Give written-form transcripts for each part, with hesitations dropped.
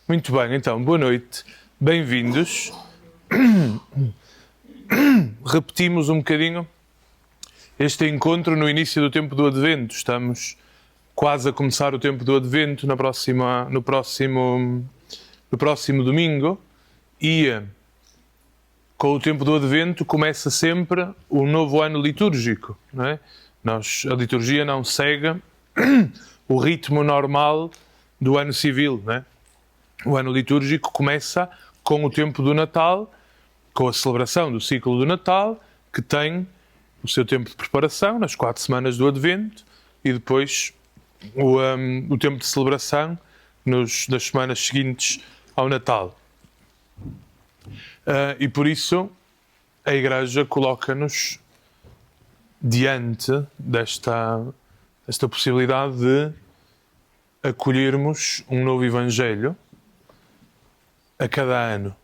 Muito bem, então, boa noite, bem-vindos. Repetimos um bocadinho este encontro no início do tempo do Advento. Estamos quase a começar o tempo do Advento no próximo domingo e com o tempo do Advento começa sempre o novo ano litúrgico, não é? A liturgia não segue o ritmo normal do ano civil, não é? O ano litúrgico começa com o tempo do Natal, com a celebração do ciclo do Natal, que tem o seu tempo de preparação, nas 4 semanas do Advento, e depois o tempo de celebração das semanas seguintes ao Natal. E por isso a Igreja coloca-nos diante desta possibilidade de acolhermos um novo Evangelho a cada ano.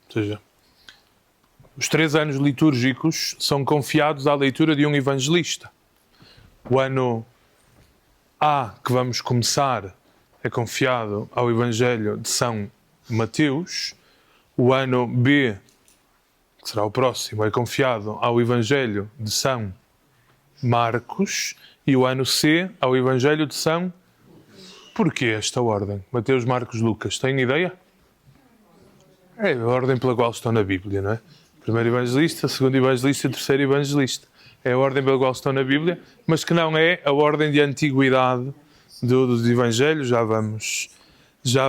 Ou seja, os 3 anos litúrgicos são confiados à leitura de um evangelista. O ano A, que vamos começar, é confiado ao Evangelho de São Mateus. O ano B, que será o próximo, é confiado ao Evangelho de São Marcos. E o ano C, ao Evangelho de São... Porquê esta ordem? Mateus, Marcos, Lucas. Têm ideia? É a ordem pela qual estão na Bíblia, não é? Primeiro evangelista, segundo evangelista e terceiro evangelista. É a ordem pela qual estão na Bíblia, mas que não é a ordem de antiguidade dos evangelhos. Já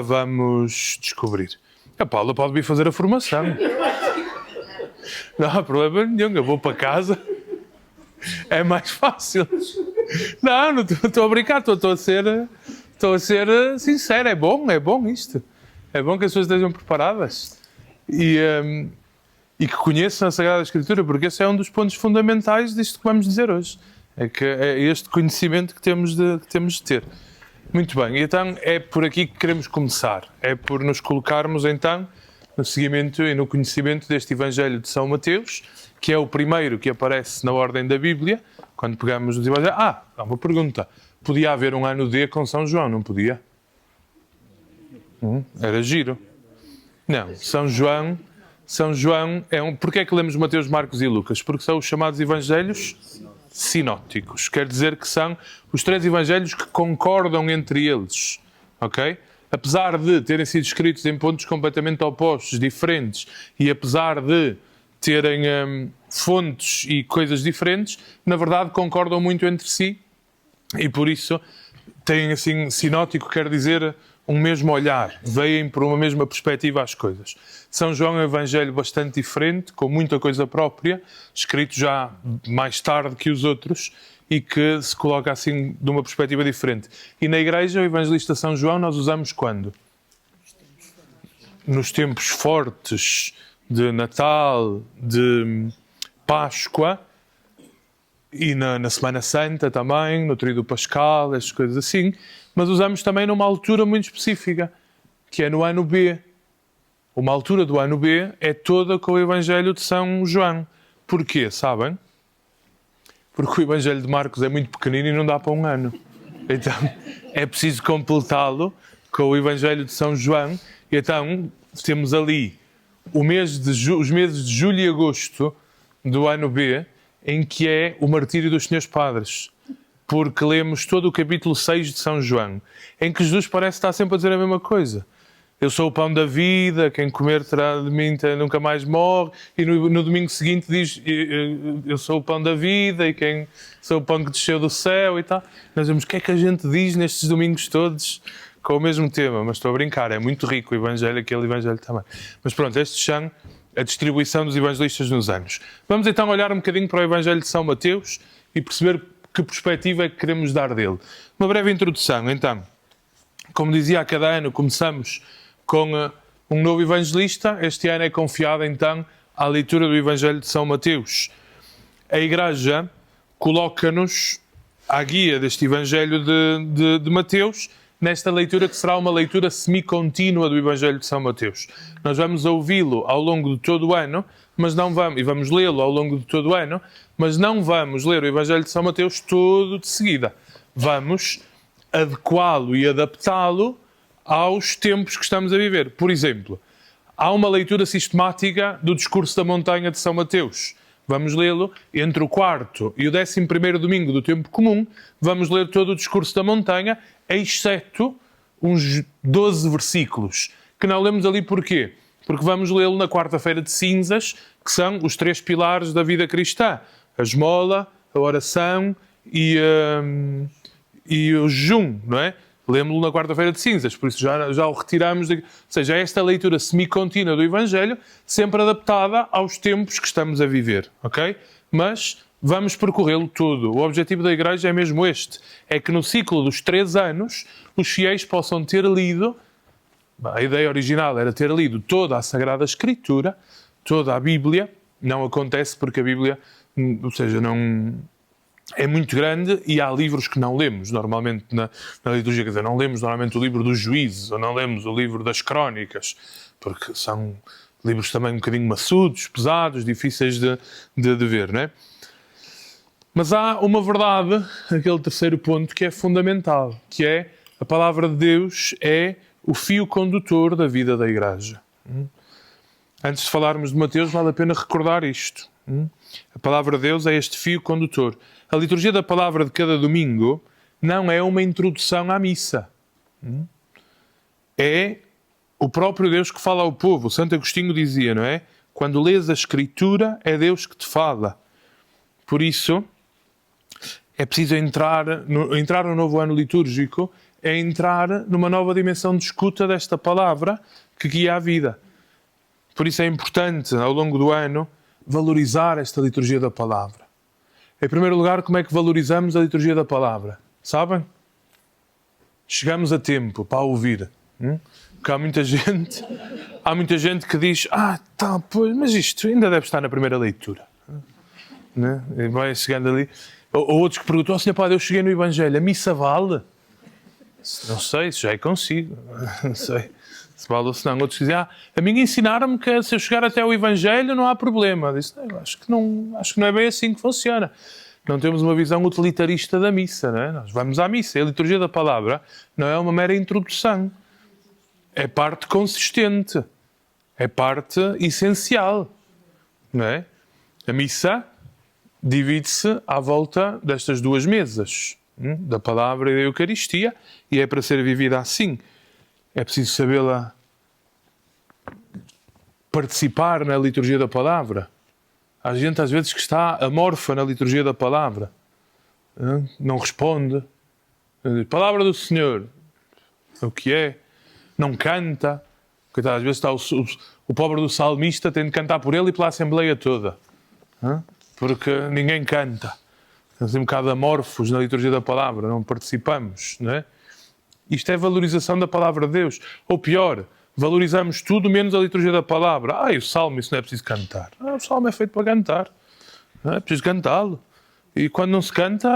vamos descobrir. A Paula pode vir fazer a formação. Não há problema nenhum, eu vou para casa. É mais fácil. Não estou a brincar, estou a ser sincero. É bom isto. É bom que as pessoas estejam preparadas e que conheçam a Sagrada Escritura, porque esse é um dos pontos fundamentais disto que vamos dizer hoje. É este conhecimento que temos de ter. Muito bem, então é por aqui que queremos começar. É por nos colocarmos então no seguimento e no conhecimento deste Evangelho de São Mateus, que é o primeiro que aparece na ordem da Bíblia, quando pegamos nos Evangelhos. Há uma pergunta. Podia haver um ano D com São João, não podia? Era giro. Não, São João é Porquê é que lemos Mateus, Marcos e Lucas? Porque são os chamados Evangelhos sinóticos. Quer dizer que são os 3 Evangelhos que concordam entre eles. Ok? Apesar de terem sido escritos em pontos completamente opostos, diferentes, e apesar de terem fontes e coisas diferentes, na verdade concordam muito entre si e por isso têm assim, sinótico quer dizer um mesmo olhar, veem por uma mesma perspectiva às coisas. São João é um evangelho bastante diferente, com muita coisa própria, escrito já mais tarde que os outros e que se coloca assim de uma perspectiva diferente. E na Igreja, o evangelista São João nós usamos quando? Nos tempos fortes de Natal, de Páscoa e na Semana Santa também, no Tríduo Pascal, essas coisas assim. Mas usamos também numa altura muito específica, que é no ano B. Uma altura do ano B é toda com o Evangelho de São João. Porquê, sabem? Porque o Evangelho de Marcos é muito pequenino e não dá para um ano. Então, é preciso completá-lo com o Evangelho de São João. E então, temos ali os meses de julho e agosto do ano B, em que é o martírio dos Senhores Padres. Porque lemos todo o capítulo 6 de São João, em que Jesus parece estar sempre a dizer a mesma coisa. Eu sou o pão da vida, quem comer terá de mim nunca mais morre. E no domingo seguinte diz, eu sou o pão da vida e quem sou o pão que desceu do céu e tal. Nós vemos o que é que a gente diz nestes domingos todos com o mesmo tema. Mas estou a brincar, é muito rico o Evangelho, aquele Evangelho também. Mas pronto, estes são a distribuição dos evangelistas nos anos. Vamos então olhar um bocadinho para o Evangelho de São Mateus e perceber que perspectiva é que queremos dar dele. Uma breve introdução, então. Como dizia, a cada ano começamos com um novo evangelista. Este ano é confiado, então, à leitura do Evangelho de São Mateus. A Igreja coloca-nos à guia deste Evangelho de Mateus, nesta leitura que será uma leitura semi-contínua do Evangelho de São Mateus. Nós vamos ouvi-lo ao longo de todo o ano, mas não vamos, e vamos lê-lo ao longo de todo o ano, mas não vamos ler o Evangelho de São Mateus todo de seguida. Vamos adequá-lo e adaptá-lo aos tempos que estamos a viver. Por exemplo, há uma leitura sistemática do Discurso da Montanha de São Mateus. Vamos lê-lo entre o 4º e o 11º domingo do tempo comum. Vamos ler todo o Discurso da Montanha, exceto uns 12 versículos, que não lemos ali porquê? Porque vamos lê-lo na quarta-feira de cinzas, que são os 3 pilares da vida cristã. A esmola, a oração e o jejum, não é? Lemos-lo na quarta-feira de cinzas, por isso já o retiramos. Ou seja, esta leitura semi-contínua do Evangelho, sempre adaptada aos tempos que estamos a viver, ok? Mas vamos percorrê-lo todo. O objetivo da Igreja é mesmo este. É que no ciclo dos 3 anos, os fiéis possam ter lido, a ideia original era ter lido toda a Sagrada Escritura, toda a Bíblia. Não acontece porque a Bíblia, ou seja, não... é muito grande e há livros que não lemos normalmente na liturgia. Quer dizer, não lemos normalmente o livro dos Juízes ou não lemos o livro das Crónicas, porque são livros também um bocadinho maçudos, pesados, difíceis de ver, não é? Mas há uma verdade, aquele terceiro ponto, que é fundamental, que é a palavra de Deus é o fio condutor da vida da Igreja. Antes de falarmos de Mateus, vale a pena recordar isto. A palavra de Deus é este fio condutor. A liturgia da palavra de cada domingo não é uma introdução à missa. É o próprio Deus que fala ao povo. O Santo Agostinho dizia, não é? Quando lês a Escritura, é Deus que te fala. Por isso, é preciso entrar no novo ano litúrgico, é entrar numa nova dimensão de escuta desta palavra que guia a vida. Por isso é importante, ao longo do ano, valorizar esta liturgia da palavra. Em primeiro lugar, como é que valorizamos a liturgia da palavra? Sabem? Chegamos a tempo para ouvir. Porque há muita gente que diz, pois, mas isto ainda deve estar na primeira leitura. Né? E vai chegando ali. Ou outros que perguntam, Senhor Padre, eu cheguei no Evangelho, a missa vale? Não sei, se já é consigo. Não sei se vale ou se não. Outros dizem, a mim ensinaram-me que se eu chegar até o Evangelho não há problema. Eu disse, acho que não é bem assim que funciona. Não temos uma visão utilitarista da missa, não é? Nós vamos à missa. E a liturgia da palavra não é uma mera introdução. É parte consistente. É parte essencial. Não é? A missa divide-se à volta destas 2 mesas, da palavra e da Eucaristia, e é para ser vivida assim. É preciso sabê-la participar na liturgia da palavra. Há gente às vezes que está amorfa na liturgia da palavra. Não responde. Palavra do Senhor. O que é? Não canta. Coitado, às vezes está o pobre do salmista, tem de cantar por ele e pela Assembleia toda. Porque ninguém canta. Estamos um bocado amorfos na liturgia da palavra, não participamos, não é? Isto é valorização da palavra de Deus. Ou pior, valorizamos tudo menos a liturgia da palavra. O salmo, isso não é preciso cantar. O salmo é feito para cantar. Não é preciso cantá-lo. E quando não se canta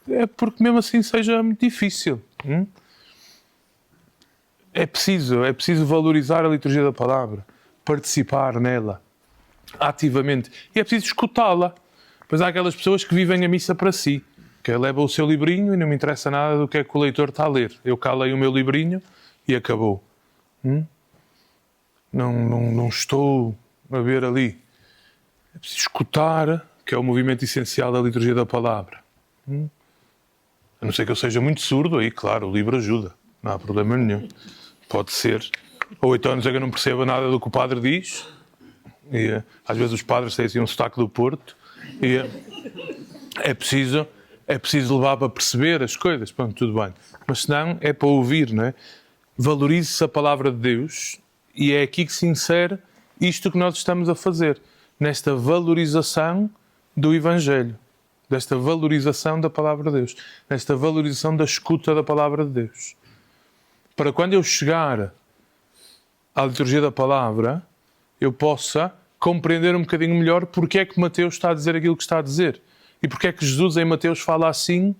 é porque mesmo assim seja muito difícil. É preciso valorizar a liturgia da palavra, participar nela ativamente. E é preciso escutá-la. Pois há aquelas pessoas que vivem a missa para si, que leva o seu livrinho e não me interessa nada do que é que o leitor está a ler. Eu cá leio o meu livrinho e acabou. Não estou a ver ali. É preciso escutar, que é o movimento essencial da liturgia da palavra. A não ser que eu seja muito surdo, aí, claro, o livro ajuda. Não há problema nenhum. Pode ser. Ou então, a não ser que eu não perceba nada do que o padre diz. E, às vezes os padres têm assim um sotaque do Porto. E é preciso levar para perceber as coisas. Pronto, tudo bem. Mas se não, é para ouvir, não é? Valorize-se a palavra de Deus e é aqui que se insere isto que nós estamos a fazer. Nesta valorização do Evangelho. Desta valorização da palavra de Deus. Nesta valorização da escuta da palavra de Deus. Para quando eu chegar à liturgia da palavra, eu possa compreender um bocadinho melhor porque é que Mateus está a dizer aquilo que está a dizer. E porque é que Jesus em Mateus fala assim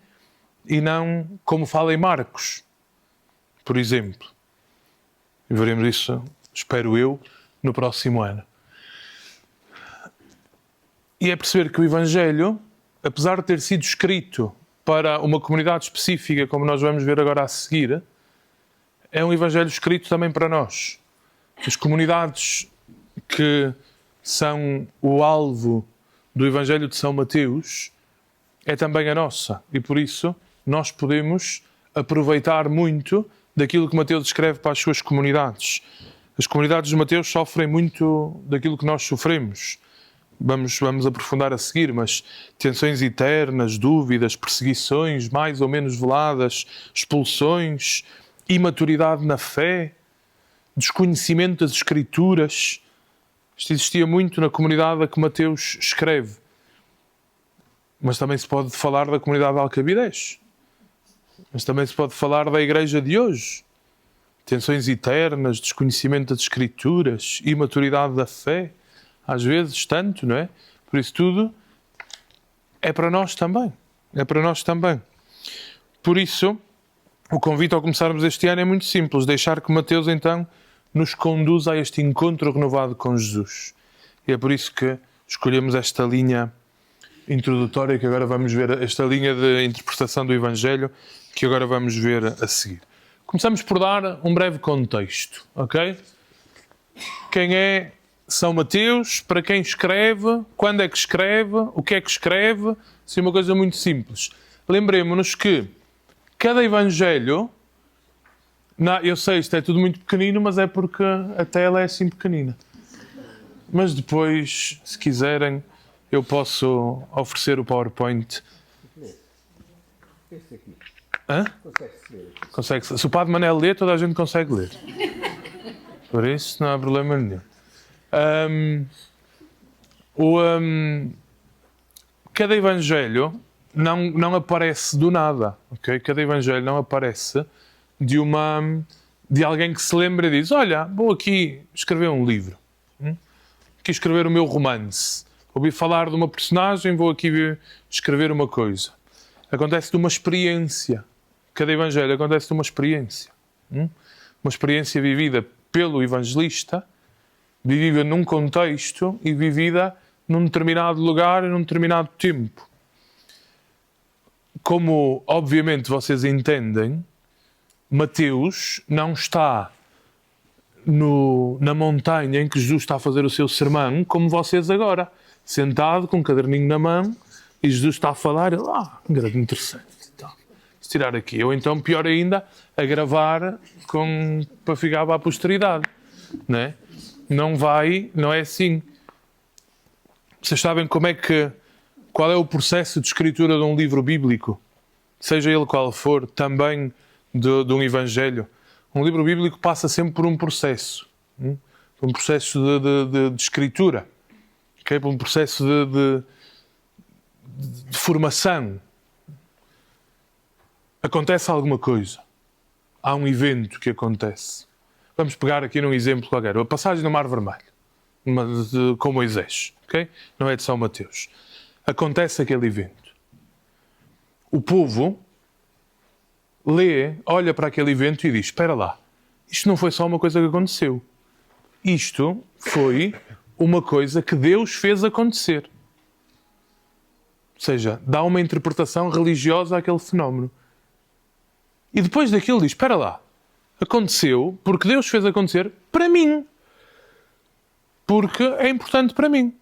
e não como fala em Marcos, por exemplo. E veremos isso, espero eu, no próximo ano. E é perceber que o Evangelho, apesar de ter sido escrito para uma comunidade específica, como nós vamos ver agora a seguir, é um evangelho escrito também para nós. As comunidades que são o alvo do evangelho de São Mateus é também a nossa. E por isso nós podemos aproveitar muito daquilo que Mateus escreve para as suas comunidades. As comunidades de Mateus sofrem muito daquilo que nós sofremos. Vamos aprofundar a seguir, mas tensões eternas, dúvidas, perseguições mais ou menos veladas, expulsões, imaturidade na fé, desconhecimento das Escrituras. Isto existia muito na comunidade a que Mateus escreve. Mas também se pode falar da comunidade de Alcabidez. Mas também se pode falar da igreja de hoje. Tensões eternas, desconhecimento das Escrituras, imaturidade da fé. Às vezes, tanto, não é? Por isso tudo é para nós também. É para nós também. Por isso, o convite ao começarmos este ano é muito simples. Deixar que Mateus, então, nos conduza a este encontro renovado com Jesus. E é por isso que escolhemos esta linha introdutória que agora vamos ver, esta linha de interpretação do Evangelho que agora vamos ver a seguir. Começamos por dar um breve contexto, ok? Quem é São Mateus, para quem escreve, quando é que escreve, o que é que escreve, assim uma coisa muito simples. Lembremos-nos que cada Evangelho, eu sei, isto é tudo muito pequenino, mas é porque a tela é assim pequenina. Mas depois, se quiserem, eu posso oferecer o PowerPoint. Hã? Consegue. Se o Padre Manel lê, toda a gente consegue ler. Por isso, não há problema nenhum. Cada Evangelho não aparece do nada, ok? Cada Evangelho não aparece de alguém que se lembra e diz: olha, vou aqui escrever um livro, aqui escrever o meu romance, ouvi falar de uma personagem, vou aqui escrever uma coisa. Acontece de uma experiência. Cada Evangelho acontece de uma experiência. Uma experiência vivida pelo evangelista, vivida num contexto e vivida num determinado lugar e num determinado tempo. Como, obviamente, vocês entendem, Mateus não está na montanha em que Jesus está a fazer o seu sermão, como vocês agora, sentado com um caderninho na mão, e Jesus está a falar, grande interessante, então, se tirar aqui. Ou então, pior ainda, a gravar para ficar para a posteridade, não é? Não é assim. Vocês sabem qual é o processo de escritura de um livro bíblico? Seja ele qual for, também de um evangelho. Um livro bíblico passa sempre por um processo. Um processo de escritura. Okay? Por um processo de formação. Acontece alguma coisa. Há um evento que acontece. Vamos pegar aqui num exemplo qualquer. A passagem do Mar Vermelho. Com Moisés. Okay? Não é de São Mateus. Acontece aquele evento. O povo olha para aquele evento e diz: espera lá, isto não foi só uma coisa que aconteceu. Isto foi uma coisa que Deus fez acontecer. Ou seja, dá uma interpretação religiosa àquele fenómeno. E depois daquilo diz: espera lá, aconteceu porque Deus fez acontecer para mim. Porque é importante para mim.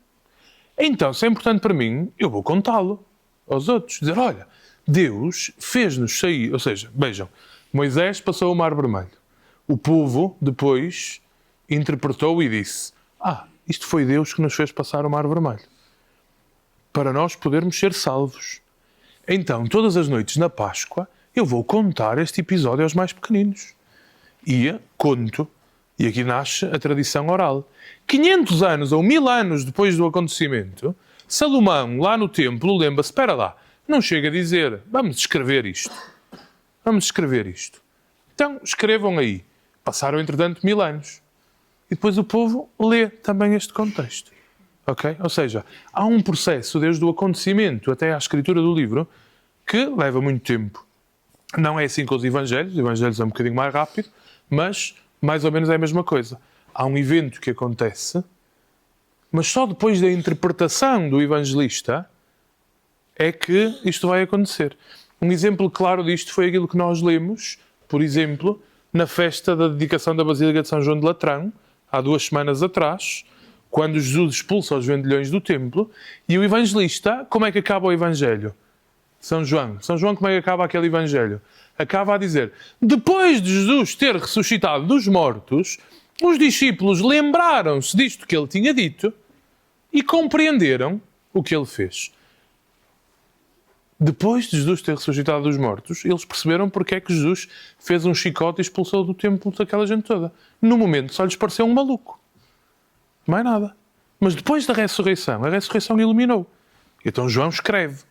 Então, se é importante para mim, eu vou contá-lo aos outros. Dizer: olha, Deus fez-nos sair. Ou seja, vejam, Moisés passou o Mar Vermelho. O povo, depois, interpretou e disse: isto foi Deus que nos fez passar o Mar Vermelho. Para nós podermos ser salvos. Então, todas as noites na Páscoa, eu vou contar este episódio aos mais pequeninos. E conto. E aqui nasce a tradição oral. 500 anos ou 1000 anos depois do acontecimento, Salomão, lá no templo, lembra-se: espera lá, não chega a dizer, vamos escrever isto. Vamos escrever isto. Então, escrevam aí. Passaram, entretanto, 1000 anos. E depois o povo lê também este contexto. Ok? Ou seja, há um processo, desde o acontecimento até à escritura do livro, que leva muito tempo. Não é assim com os evangelhos é um bocadinho mais rápido, mas mais ou menos é a mesma coisa. Há um evento que acontece, mas só depois da interpretação do evangelista é que isto vai acontecer. Um exemplo claro disto foi aquilo que nós lemos, por exemplo, na festa da dedicação da Basílica de São João de Latrão, há 2 semanas atrás, quando Jesus expulsa os vendilhões do templo, e o evangelista, como é que acaba o evangelho? São João, como é que acaba aquele evangelho? Acaba a dizer, depois de Jesus ter ressuscitado dos mortos, os discípulos lembraram-se disto que ele tinha dito e compreenderam o que ele fez. Depois de Jesus ter ressuscitado dos mortos, eles perceberam porque é que Jesus fez um chicote e expulsou do templo daquela gente toda. No momento só lhes pareceu um maluco. Mais nada. Mas depois da ressurreição, a ressurreição iluminou. Então João escreve.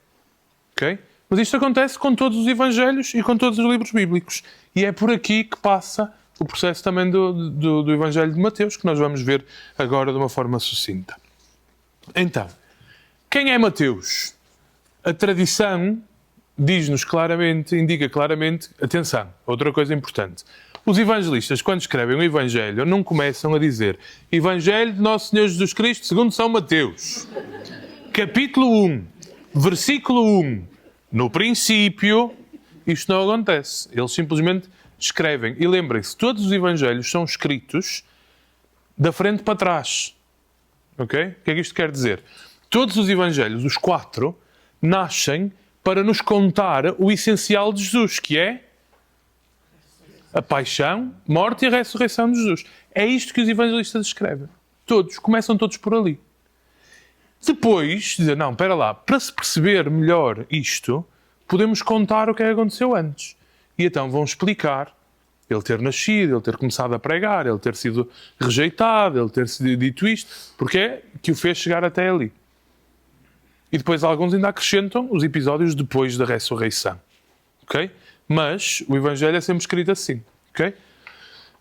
Okay? Mas isto acontece com todos os evangelhos e com todos os livros bíblicos. E é por aqui que passa o processo também do evangelho de Mateus, que nós vamos ver agora de uma forma sucinta. Então, quem é Mateus? A tradição diz-nos claramente, indica claramente, atenção, outra coisa importante. Os evangelistas, quando escrevem um evangelho, não começam a dizer Evangelho de Nosso Senhor Jesus Cristo segundo São Mateus. Capítulo 1, versículo 1. No princípio, isto não acontece. Eles simplesmente escrevem. E lembrem-se, todos os evangelhos são escritos da frente para trás. Ok? O que é que isto quer dizer? Todos os evangelhos, os 4, nascem para nos contar o essencial de Jesus, que é a paixão, morte e a ressurreição de Jesus. É isto que os evangelistas escrevem. Todos, começam todos por ali. Depois, dizer, não, espera lá, para se perceber melhor isto, podemos contar o que aconteceu antes. E então vão explicar ele ter nascido, ele ter começado a pregar, ele ter sido rejeitado, ele ter sido dito isto, porque é que o fez chegar até ali. E depois alguns ainda acrescentam os episódios depois da ressurreição. Ok? Mas o Evangelho é sempre escrito assim. Ok?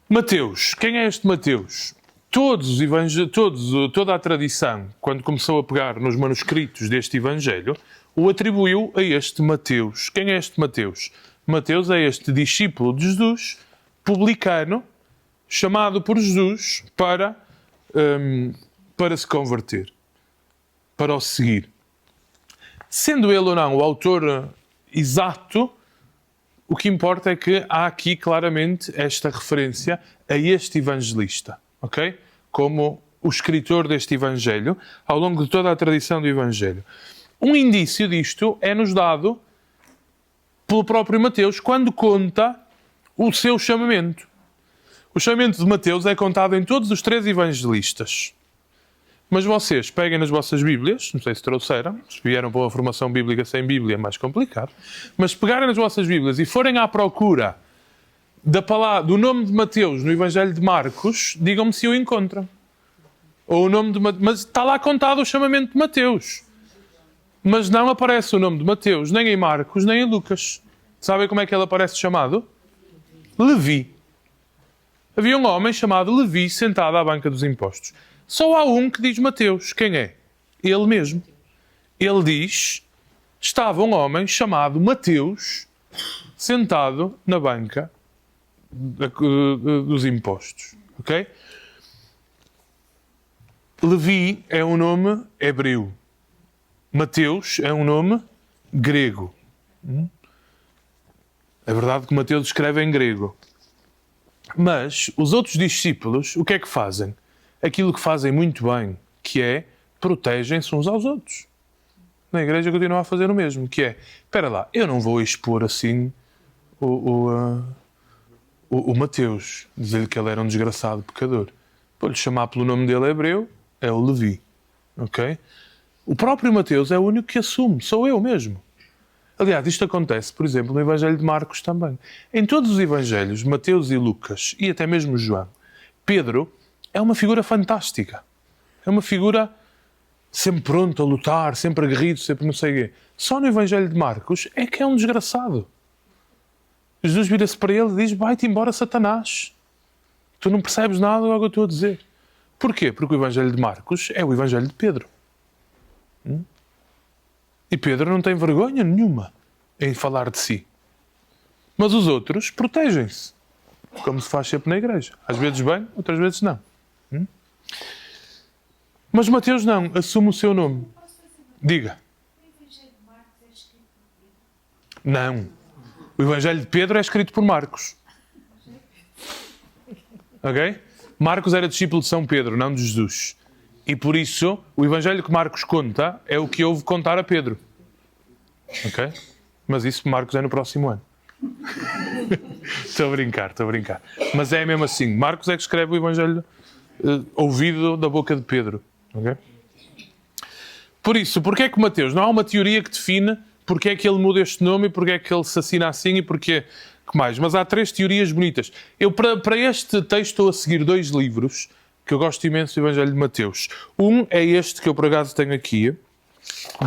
Mateus. Quem é este Mateus? Toda a tradição, quando começou a pegar nos manuscritos deste Evangelho, o atribuiu a este Mateus. Quem é este Mateus? Mateus é este discípulo de Jesus, publicano, chamado por Jesus para se converter, para o seguir. Sendo ele ou não o autor exato, o que importa é que há aqui claramente esta referência a este evangelista, ok? Como o escritor deste evangelho, ao longo de toda a tradição do evangelho. Um indício disto é-nos dado pelo próprio Mateus, quando conta o seu chamamento. O chamamento de Mateus é contado em todos os 3 evangelistas. Mas vocês peguem nas vossas Bíblias, não sei se trouxeram, se vieram para uma formação bíblica sem Bíblia é mais complicado, mas se pegarem nas vossas Bíblias e forem à procura do nome de Mateus no Evangelho de Marcos, digam-me se o encontram. Ou o nome de mas está lá contado o chamamento de Mateus. Mas não aparece o nome de Mateus, nem em Marcos, nem em Lucas. Sabem como é que ele aparece chamado? Levi. Havia um homem chamado Levi sentado à banca dos impostos. Só há um que diz Mateus. Quem é? Ele mesmo. Ele diz, estava um homem chamado Mateus sentado na banca dos impostos. Ok? Levi é um nome hebreu. Mateus é um nome grego. É verdade que Mateus escreve em grego. Mas os outros discípulos, o que é que fazem? Aquilo que fazem muito bem, que é protegem-se uns aos outros. Na igreja continua a fazer o mesmo, que é, espera lá, eu não vou expor assim o Mateus, dizer-lhe que ele era um desgraçado pecador. Vou-lhe chamar pelo nome dele hebreu, é o Levi. Ok? O próprio Mateus é o único que assume, sou eu mesmo. Aliás, isto acontece, por exemplo, no Evangelho de Marcos também. Em todos os Evangelhos, Mateus e Lucas, e até mesmo João, Pedro é uma figura fantástica. É uma figura sempre pronto a lutar, sempre aguerrido, sempre não sei o quê. Só no Evangelho de Marcos é que é um desgraçado. Jesus vira-se para ele e diz, vai-te embora, Satanás. Tu não percebes nada do que eu estou a dizer. Porquê? Porque o Evangelho de Marcos é o Evangelho de Pedro. E Pedro não tem vergonha nenhuma em falar de si. Mas os outros protegem-se. Como se faz sempre na igreja. Às vezes bem, outras vezes não. Mas Mateus não, assume o seu nome. Diga. Não. O Evangelho de Pedro é escrito por Marcos. ok? Marcos era discípulo de São Pedro, não de Jesus. E por isso, o Evangelho que Marcos conta é o que houve contar a Pedro. Ok? Mas isso Marcos é no próximo ano. Estou a brincar. Mas é mesmo assim. Marcos é que escreve o Evangelho ouvido da boca de Pedro. Ok? Por isso, porquê é que Mateus? Não há uma teoria que define porque é que ele muda este nome e porque é que ele se assina assim e porque que mais. Mas há 3 teorias bonitas. Eu, para este texto, estou a seguir 2 livros que eu gosto imenso do Evangelho de Mateus. Um é este que eu, por acaso, tenho aqui,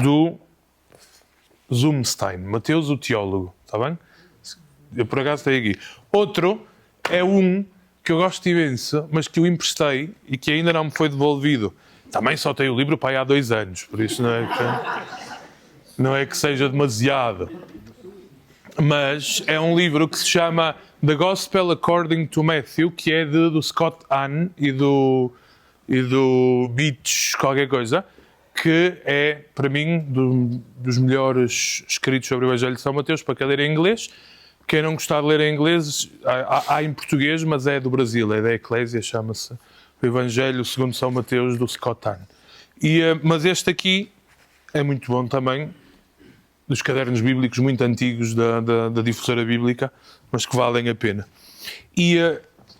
do Zumstein, Mateus o Teólogo. Está bem? Eu, por acaso, tenho aqui. Outro é um que eu gosto imenso, mas que eu emprestei e que ainda não me foi devolvido. Também só tenho o livro para aí há 2 anos, por isso não é que seja demasiado. Mas é um livro que se chama The Gospel According to Matthew, que é do Scott Hahn e do Beach qualquer coisa, que é, para mim, dos melhores escritos sobre o Evangelho de São Mateus, para quem ler em inglês. Quem não gostar de ler em inglês, há em português, mas é do Brasil, é da Eclésia, chama-se o Evangelho segundo São Mateus, do Scott Hahn. Mas este aqui é muito bom também, dos cadernos bíblicos muito antigos da difusora bíblica, mas que valem a pena. E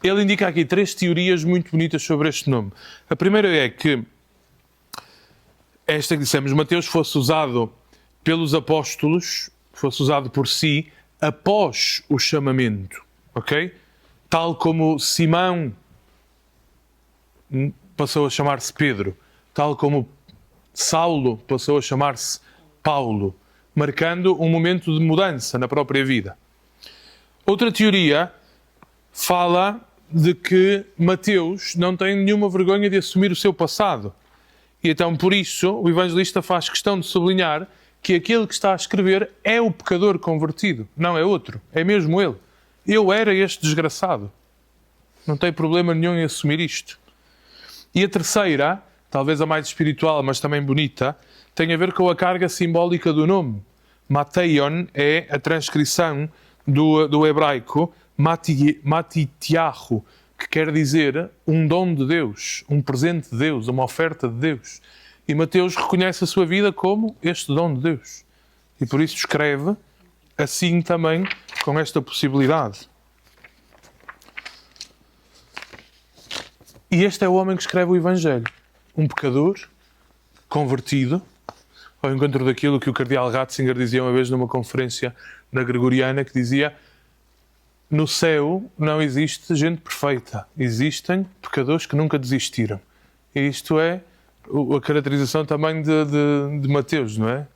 ele indica aqui 3 teorias muito bonitas sobre este nome. A primeira é que esta que dissemos, Mateus, fosse usado pelos apóstolos, fosse usado por si, após o chamamento, ok? Tal como Simão passou a chamar-se Pedro, tal como Saulo passou a chamar-se Paulo, marcando um momento de mudança na própria vida. Outra teoria fala de que Mateus não tem nenhuma vergonha de assumir o seu passado. E então, por isso, o evangelista faz questão de sublinhar que aquele que está a escrever é o pecador convertido, não é outro, é mesmo ele. Eu era este desgraçado. Não tem problema nenhum em assumir isto. E a terceira, talvez a mais espiritual, mas também bonita, tem a ver com a carga simbólica do nome. Mateion é a transcrição do hebraico matitiahu, que quer dizer um dom de Deus, um presente de Deus, uma oferta de Deus. E Mateus reconhece a sua vida como este dom de Deus. E por isso escreve assim também, com esta possibilidade. E este é o homem que escreve o Evangelho. Um pecador, convertido, ao encontro daquilo que o cardeal Ratzinger dizia uma vez numa conferência na Gregoriana, que dizia: no céu não existe gente perfeita, existem pecadores que nunca desistiram. E isto é a caracterização também de Mateus, não é?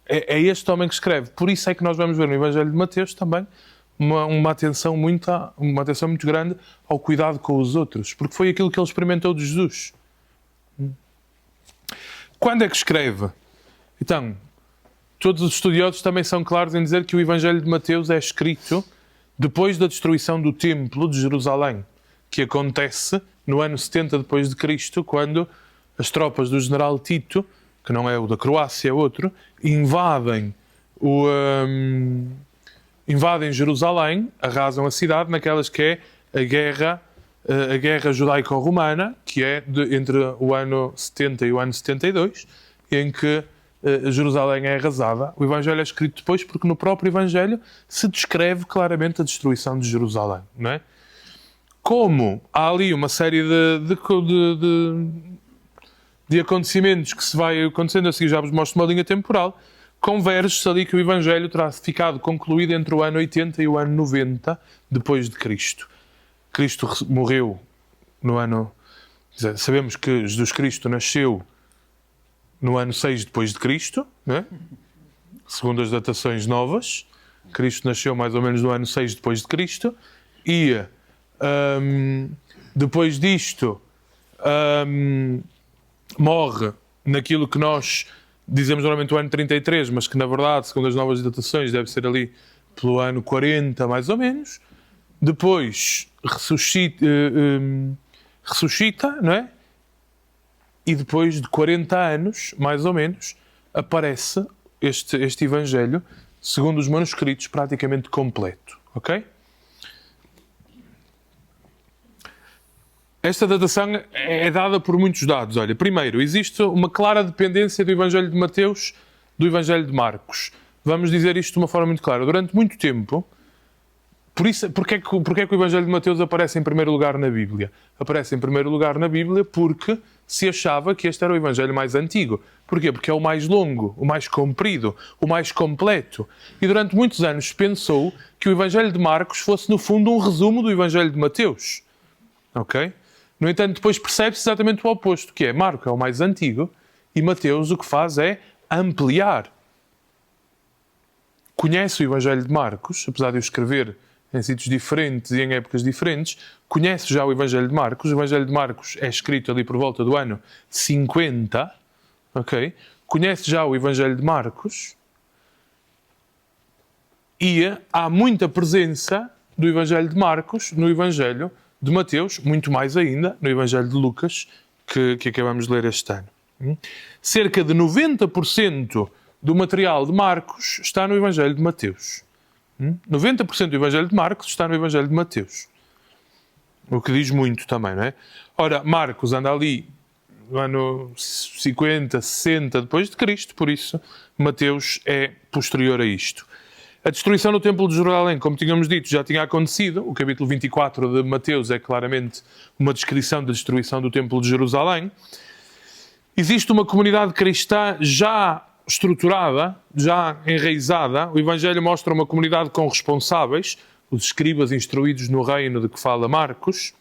É este homem que escreve. Por isso é que nós vamos ver no Evangelho de Mateus também uma atenção muito grande ao cuidado com os outros, porque foi aquilo que ele experimentou de Jesus. Quando é que escreve? Então, todos os estudiosos também são claros em dizer que o Evangelho de Mateus é escrito depois da destruição do Templo de Jerusalém, que acontece no ano 70 depois de Cristo, quando as tropas do general Tito, que não é o da Croácia, é outro, invadem Jerusalém, arrasam a cidade naquelas que é a guerra judaico-romana, que é entre o ano 70 e o ano 72, em que Jerusalém é arrasada. O Evangelho é escrito depois porque no próprio Evangelho se descreve claramente a destruição de Jerusalém, não é? Como há ali uma série de acontecimentos que se vai acontecendo, a seguir já vos mostro uma linha temporal, converge-se ali que o Evangelho terá ficado concluído entre o ano 80 e o ano 90 depois de Cristo. Cristo morreu no ano... Sabemos que Jesus Cristo nasceu no ano 6 depois de Cristo, né? Segundo as datações novas. Cristo nasceu mais ou menos no ano 6 depois de Cristo. E depois disto morre naquilo que nós dizemos normalmente o ano 33, mas que na verdade, segundo as novas datações, deve ser ali pelo ano 40 mais ou menos. Depois ressuscita, não é? E depois de 40 anos, mais ou menos, aparece este Evangelho, segundo os manuscritos, praticamente completo. Ok? Esta datação é dada por muitos dados. Olha, primeiro, existe uma clara dependência do Evangelho de Mateus do Evangelho de Marcos. Vamos dizer isto de uma forma muito clara. Durante muito tempo, porque é que o Evangelho de Mateus aparece em primeiro lugar na Bíblia? Aparece em primeiro lugar na Bíblia porque se achava que este era o Evangelho mais antigo. Porquê? Porque é o mais longo, o mais comprido, o mais completo. E durante muitos anos se pensou que o Evangelho de Marcos fosse, no fundo, um resumo do Evangelho de Mateus. Ok? No entanto, depois percebe-se exatamente o oposto, que é Marcos é o mais antigo e Mateus o que faz é ampliar. Conhece o Evangelho de Marcos, apesar de o escrever em sítios diferentes e em épocas diferentes, conhece já o Evangelho de Marcos. O Evangelho de Marcos é escrito ali por volta do ano 50, ok? Conhece já o Evangelho de Marcos e há muita presença do Evangelho de Marcos no Evangelho de Mateus, muito mais ainda no Evangelho de Lucas, que acabamos de ler este ano. Cerca de 90% do material de Marcos está no Evangelho de Mateus. 90% do Evangelho de Marcos está no Evangelho de Mateus. O que diz muito também, não é? Ora, Marcos anda ali no ano 50, 60 depois de Cristo, por isso Mateus é posterior a isto. A destruição do Templo de Jerusalém, como tínhamos dito, já tinha acontecido. O capítulo 24 de Mateus é claramente uma descrição da destruição do Templo de Jerusalém. Existe uma comunidade cristã já estruturada, já enraizada. O Evangelho mostra uma comunidade com responsáveis, os escribas instruídos no reino de que fala Marcos.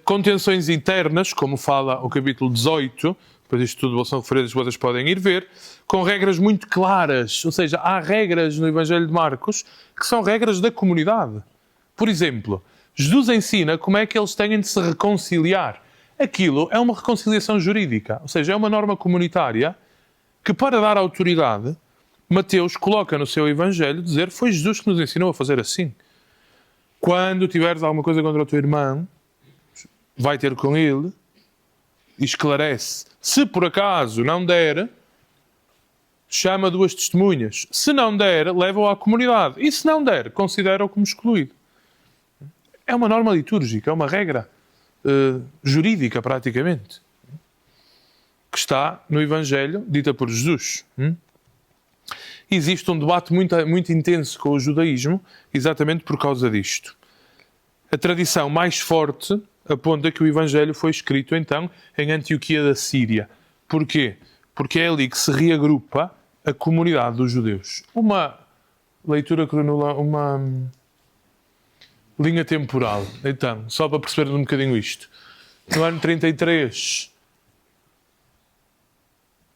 Com tensões internas, como fala o capítulo 18, depois isto tudo são referências que vocês podem ir ver, com regras muito claras, ou seja, há regras no Evangelho de Marcos que são regras da comunidade. Por exemplo, Jesus ensina como é que eles têm de se reconciliar. Aquilo é uma reconciliação jurídica, ou seja, é uma norma comunitária que, para dar autoridade, Mateus coloca no seu Evangelho dizer: foi Jesus que nos ensinou a fazer assim. Quando tiveres alguma coisa contra o teu irmão, vai ter com ele e esclarece. Se por acaso não der, chama 2 testemunhas. Se não der, leva-o à comunidade. E se não der, considera-o como excluído. É uma norma litúrgica, é uma regra jurídica, praticamente, que está no Evangelho, dita por Jesus. Existe um debate muito intenso com o judaísmo, exatamente por causa disto. A tradição mais forte aponta que o Evangelho foi escrito, então, em Antioquia da Síria. Porquê? Porque é ali que se reagrupa a comunidade dos judeus. Uma leitura cronológica, uma linha temporal. Então, só para perceber um bocadinho isto. No ano 33,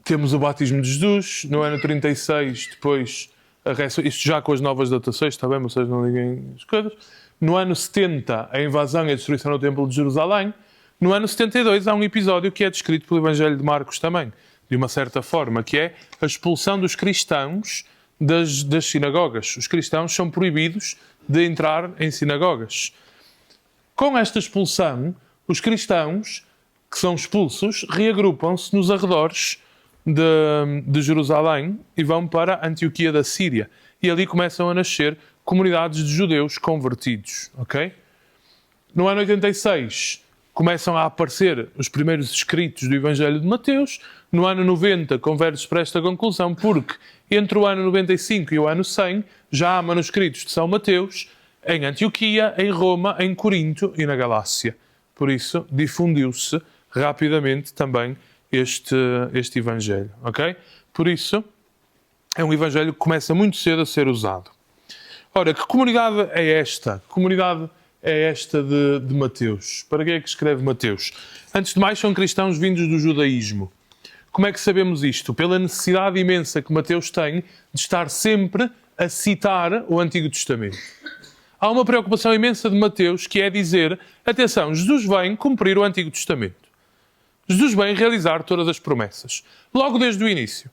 temos o batismo de Jesus. No ano 36, depois, a ressurreição. Isto já com as novas datações, está bem? Vocês não liguem as coisas. No ano 70, a invasão e a destruição do Templo de Jerusalém. No ano 72, há um episódio que é descrito pelo Evangelho de Marcos também, de uma certa forma, que é a expulsão dos cristãos das sinagogas. Os cristãos são proibidos de entrar em sinagogas. Com esta expulsão, os cristãos que são expulsos reagrupam-se nos arredores de Jerusalém e vão para Antioquia da Síria. E ali começam a nascer comunidades de judeus convertidos. Okay? No ano 86, começam a aparecer os primeiros escritos do Evangelho de Mateus. No ano 90, converte-se para esta conclusão, porque entre o ano 95 e o ano 100, já há manuscritos de São Mateus em Antioquia, em Roma, em Corinto e na Galácia. Por isso, difundiu-se rapidamente também este Evangelho. Okay? Por isso, é um Evangelho que começa muito cedo a ser usado. Ora, que comunidade é esta? Que comunidade é esta de Mateus? Para quem é que escreve Mateus? Antes de mais, são cristãos vindos do judaísmo. Como é que sabemos isto? Pela necessidade imensa que Mateus tem de estar sempre a citar o Antigo Testamento. Há uma preocupação imensa de Mateus, que é dizer: atenção, Jesus vem cumprir o Antigo Testamento. Jesus vem realizar todas as promessas. Logo desde o início.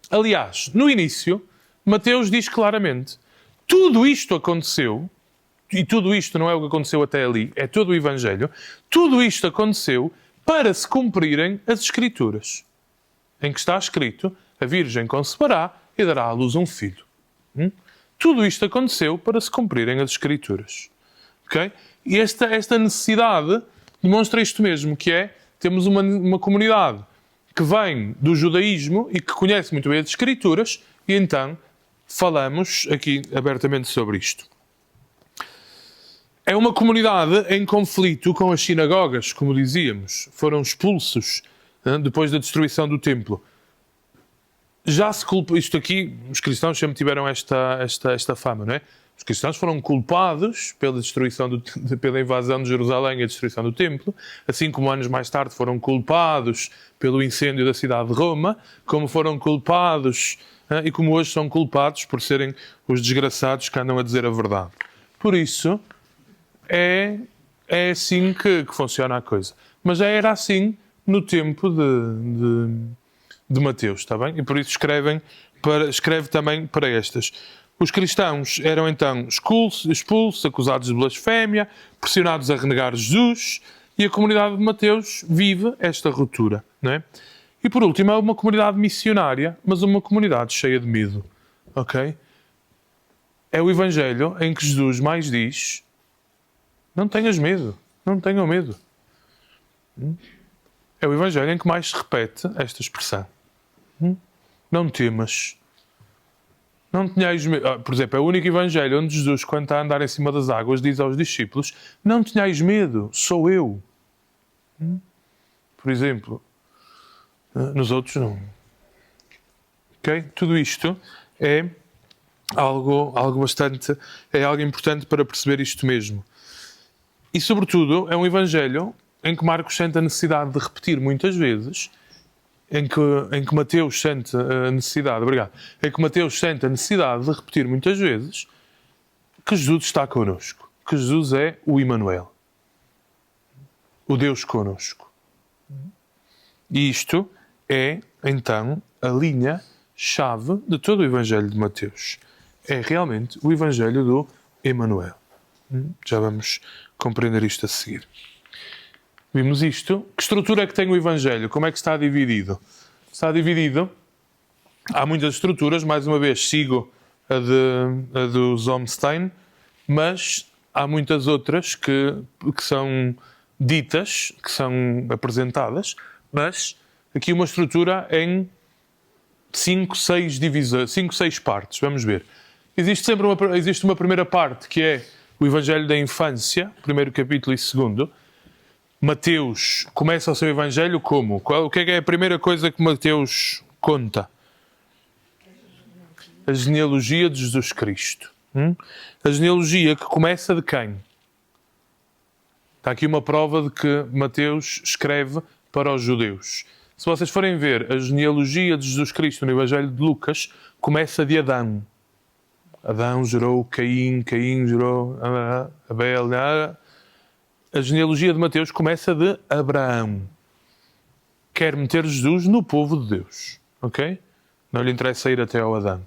Aliás, no início, Mateus diz claramente: tudo isto aconteceu, e tudo isto não é o que aconteceu até ali, é todo o Evangelho, tudo isto aconteceu para se cumprirem as Escrituras, em que está escrito: a Virgem conceberá e dará à luz um filho. Tudo isto aconteceu para se cumprirem as Escrituras. ok? E esta necessidade demonstra isto mesmo, que é, temos uma comunidade que vem do judaísmo e que conhece muito bem as Escrituras, e então falamos aqui abertamente sobre isto. É uma comunidade em conflito com as sinagogas, como dizíamos. Foram expulsos depois da destruição do templo. Já se culpa isto aqui, os cristãos sempre tiveram esta fama, não é? Os cristãos foram culpados pela destruição pela invasão de Jerusalém e a destruição do templo, assim como anos mais tarde foram culpados pelo incêndio da cidade de Roma, como foram culpados e como hoje são culpados por serem os desgraçados que andam a dizer a verdade. Por isso, é assim que funciona a coisa. Mas já era assim no tempo de Mateus, está bem? E por isso escreve também para estas. Os cristãos eram então expulsos, acusados de blasfémia, pressionados a renegar Jesus, e a comunidade de Mateus vive esta ruptura, não é? E por último, é uma comunidade missionária, mas uma comunidade cheia de medo, ok? É o Evangelho em que Jesus mais diz: não tenhas medo, não tenham medo. É o Evangelho em que mais se repete esta expressão. Não temas. Não tenhais medo. Por exemplo, é o único Evangelho onde Jesus, quando está a andar em cima das águas, diz aos discípulos: não tenhais medo, sou eu. Por exemplo, nos outros não. Ok? Tudo isto é algo bastante, é algo importante para perceber isto mesmo. E, sobretudo, é um Evangelho em que Marcos sente a necessidade de repetir muitas vezes, em que Mateus sente a necessidade, em que Mateus sente a necessidade de repetir muitas vezes que Jesus está connosco, que Jesus é o Emmanuel, o Deus connosco. E isto é, então, a linha-chave de todo o Evangelho de Mateus. É realmente o Evangelho do Emmanuel. Já vamos compreender isto a seguir. Vimos isto. Que estrutura é que tem o Evangelho? Como é que está dividido? Está dividido. Há muitas estruturas. Mais uma vez, sigo a do Zomstein, mas há muitas outras que são ditas, que são apresentadas, mas aqui uma estrutura em 5, 6 divisões, 5, 6 partes. Vamos ver. Existe uma primeira parte, que é o Evangelho da infância, primeiro capítulo e segundo. Mateus começa o seu Evangelho como? O que é a primeira coisa que Mateus conta? A genealogia de Jesus Cristo. A genealogia que começa de quem? Está aqui uma prova de que Mateus escreve para os judeus. Se vocês forem ver a genealogia de Jesus Cristo no Evangelho de Lucas, começa de Adão. Adão gerou Caim, Caim gerou Abel. A genealogia de Mateus começa de Abraão. Quer meter Jesus no povo de Deus. Ok? Não lhe interessa ir até ao Adão.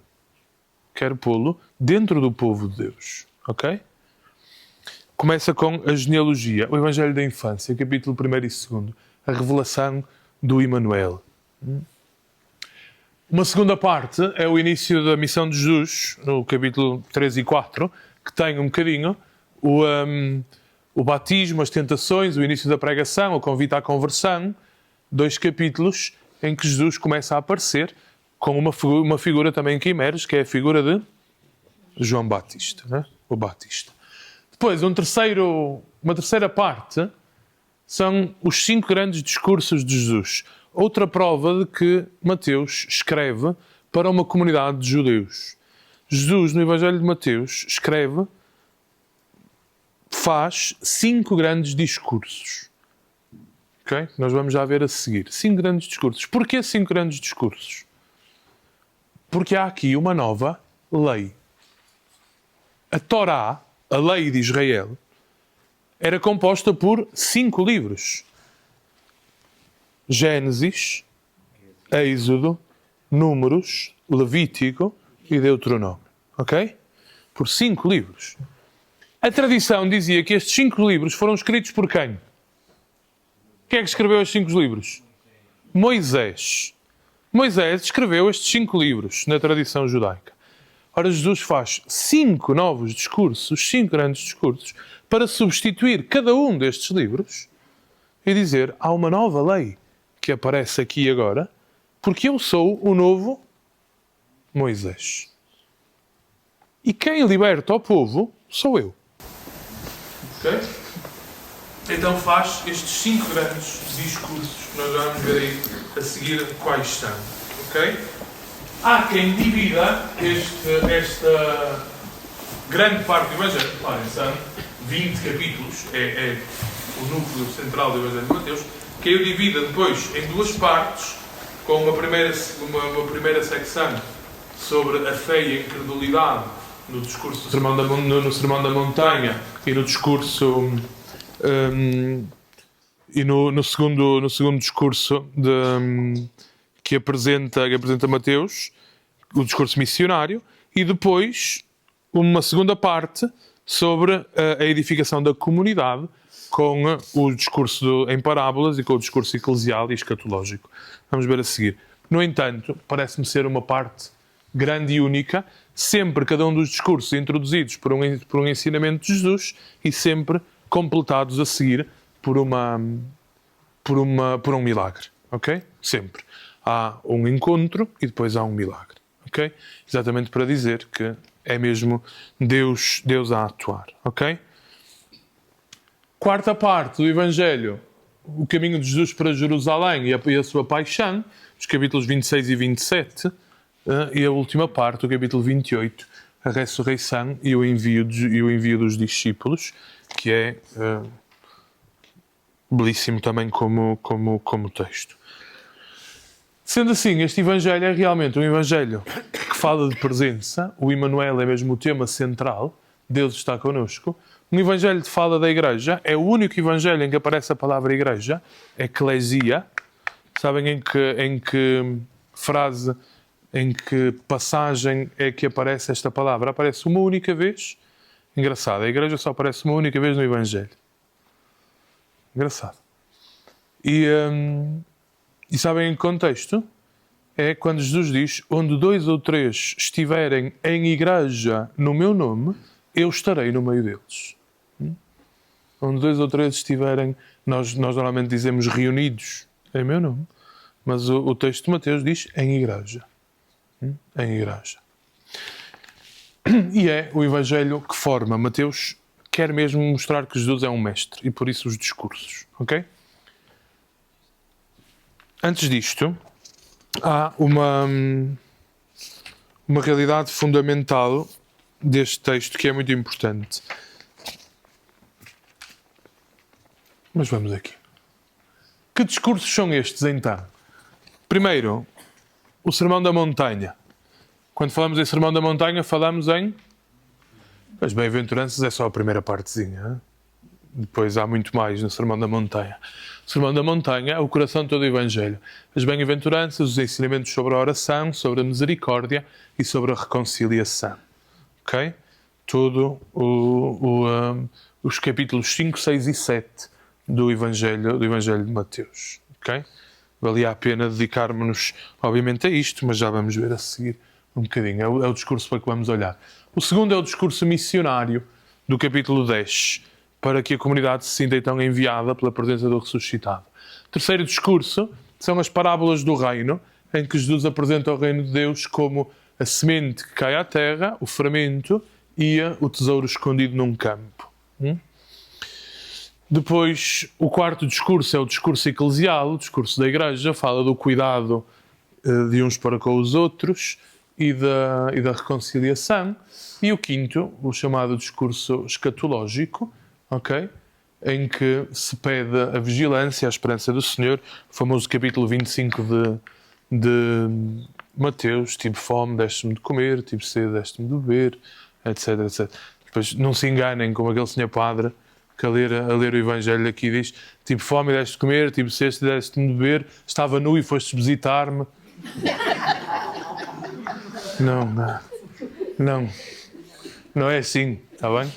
Quer pô-lo dentro do povo de Deus. Ok? Começa com a genealogia. O Evangelho da infância, capítulo 1 e 2. A revelação do Emmanuel. Uma segunda parte é o início da missão de Jesus, no capítulo 3 e 4, que tem um bocadinho o batismo, as tentações, o início da pregação, o convite à conversão, 2 capítulos em que Jesus começa a aparecer com uma figura também que emerge, que é a figura de João Batista, né? O Batista. Depois, uma terceira parte são os 5 grandes discursos de Jesus. Outra prova de que Mateus escreve para uma comunidade de judeus. Jesus, no Evangelho de Mateus, faz 5 grandes discursos. Ok? Nós vamos já ver a seguir. 5 grandes discursos. Porquê 5 grandes discursos? Porque há aqui uma nova lei. A Torá, a lei de Israel, era composta por 5 livros. Gênesis, Êxodo, Números, Levítico e Deuteronômio. Ok? Por 5 livros. A tradição dizia que estes 5 livros foram escritos por quem? Quem é que escreveu estes 5 livros? Moisés. Moisés escreveu estes 5 livros na tradição judaica. Ora, Jesus faz 5 novos discursos, 5 grandes discursos, para substituir cada um destes livros e dizer, há uma nova lei que aparece aqui agora, porque eu sou o novo Moisés. E quem liberta o povo sou eu. Ok? Então faz estes 5 grandes discursos que nós vamos ver aí a seguir quais são. Ok? Há quem divida esta grande parte do Evangelho, claro, são 20 capítulos, é o núcleo central do Evangelho de Mateus, que eu divida depois em 2 partes, com uma primeira secção sobre a fé e a incredulidade no discurso no Sermão da Montanha e no discurso e no segundo discurso que apresenta Mateus, o discurso missionário, e depois uma segunda parte sobre a edificação da comunidade com o discurso em parábolas e com o discurso eclesial e escatológico. Vamos ver a seguir. No entanto, parece-me ser uma parte grande e única, sempre cada um dos discursos introduzidos por um ensinamento de Jesus e sempre completados a seguir por um milagre. Ok? Sempre. Há um encontro e depois há um milagre. Ok? Exatamente para dizer que é mesmo Deus a atuar. Ok? Quarta parte do Evangelho, o caminho de Jesus para Jerusalém e a sua paixão, os capítulos 26 e 27, e a última parte, o capítulo 28, a ressurreição e o envio dos discípulos, que é belíssimo também como texto. Sendo assim, este Evangelho é realmente um Evangelho que fala de presença, o Emmanuel é mesmo o tema central, Deus está connosco. Um Evangelho que fala da Igreja, é o único Evangelho em que aparece a palavra Igreja, Eclesia. Sabem em que frase, em que passagem é que aparece esta palavra? Aparece uma única vez. Engraçado, a Igreja só aparece uma única vez no Evangelho. Engraçado. E sabem em que contexto? É quando Jesus diz, onde 2 ou 3 estiverem em igreja no meu nome, eu estarei no meio deles. Onde 2 ou 3 estiverem, nós normalmente dizemos reunidos em meu nome, mas o texto de Mateus diz em igreja. Em igreja. E é o Evangelho que forma. Mateus quer mesmo mostrar que Jesus é um mestre, e por isso os discursos. Ok? Antes disto, há uma realidade fundamental deste texto que é muito importante. Mas vamos aqui. Que discursos são estes, então? Primeiro, o Sermão da Montanha. Quando falamos em Sermão da Montanha, falamos em... As bem-aventuranças é só a primeira partezinha. Hein? Depois há muito mais no Sermão da Montanha. O Sermão da Montanha é o coração de todo o Evangelho. As bem-aventuranças, os ensinamentos sobre a oração, sobre a misericórdia e sobre a reconciliação. Ok? Todo os capítulos 5, 6 e 7 do Evangelho de Mateus. Ok? Valia a pena dedicarmos-nos, obviamente, a isto, mas já vamos ver a seguir um bocadinho. É o discurso para que vamos olhar. O segundo é o discurso missionário do capítulo 10, para que a comunidade se sinta então enviada pela presença do ressuscitado. O terceiro discurso são as parábolas do reino, em que Jesus apresenta o reino de Deus como a semente que cai à terra, o fermento e o tesouro escondido num campo. Depois, o quarto discurso é o discurso eclesial, o discurso da Igreja, fala do cuidado de uns para com os outros e da reconciliação. E o quinto, o chamado discurso escatológico, ok? Em que se pede a vigilância, a esperança do Senhor, o famoso capítulo 25 de Mateus, tive fome, deste-me de comer, tive sede, deste-me de beber, etc, etc. Depois, não se enganem como aquele senhor padre que a ler o Evangelho aqui diz, tive fome e deste de comer, tive sede e deste-me de beber, estava nu e fostes visitar-me. Não é assim, está bem?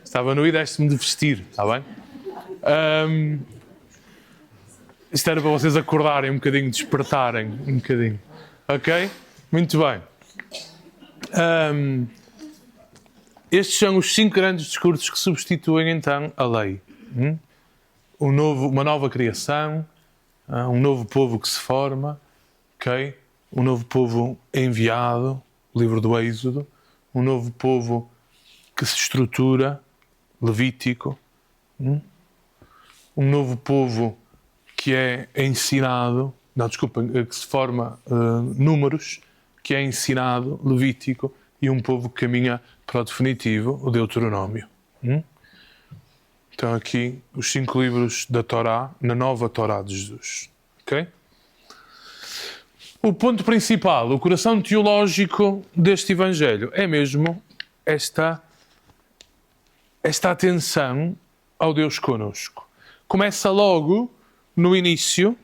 Estava nu e deste-me de vestir, está bem? Isto era para vocês acordarem um bocadinho, despertarem um bocadinho. Ok? Muito bem. Estes são os 5 grandes discursos que substituem então a lei. Uma nova criação, um novo povo que se forma, okay? Um novo povo enviado, o livro do Êxodo, um novo povo que se estrutura, Levítico, um novo povo que é ensinado, que se forma, Números, que é ensinado, Levítico, e um povo que caminha para o definitivo, o Deuteronômio. Então aqui os 5 livros da Torá, na nova Torá de Jesus. Okay? O ponto principal, o coração teológico deste Evangelho é mesmo esta atenção ao Deus conosco. Começa logo no início,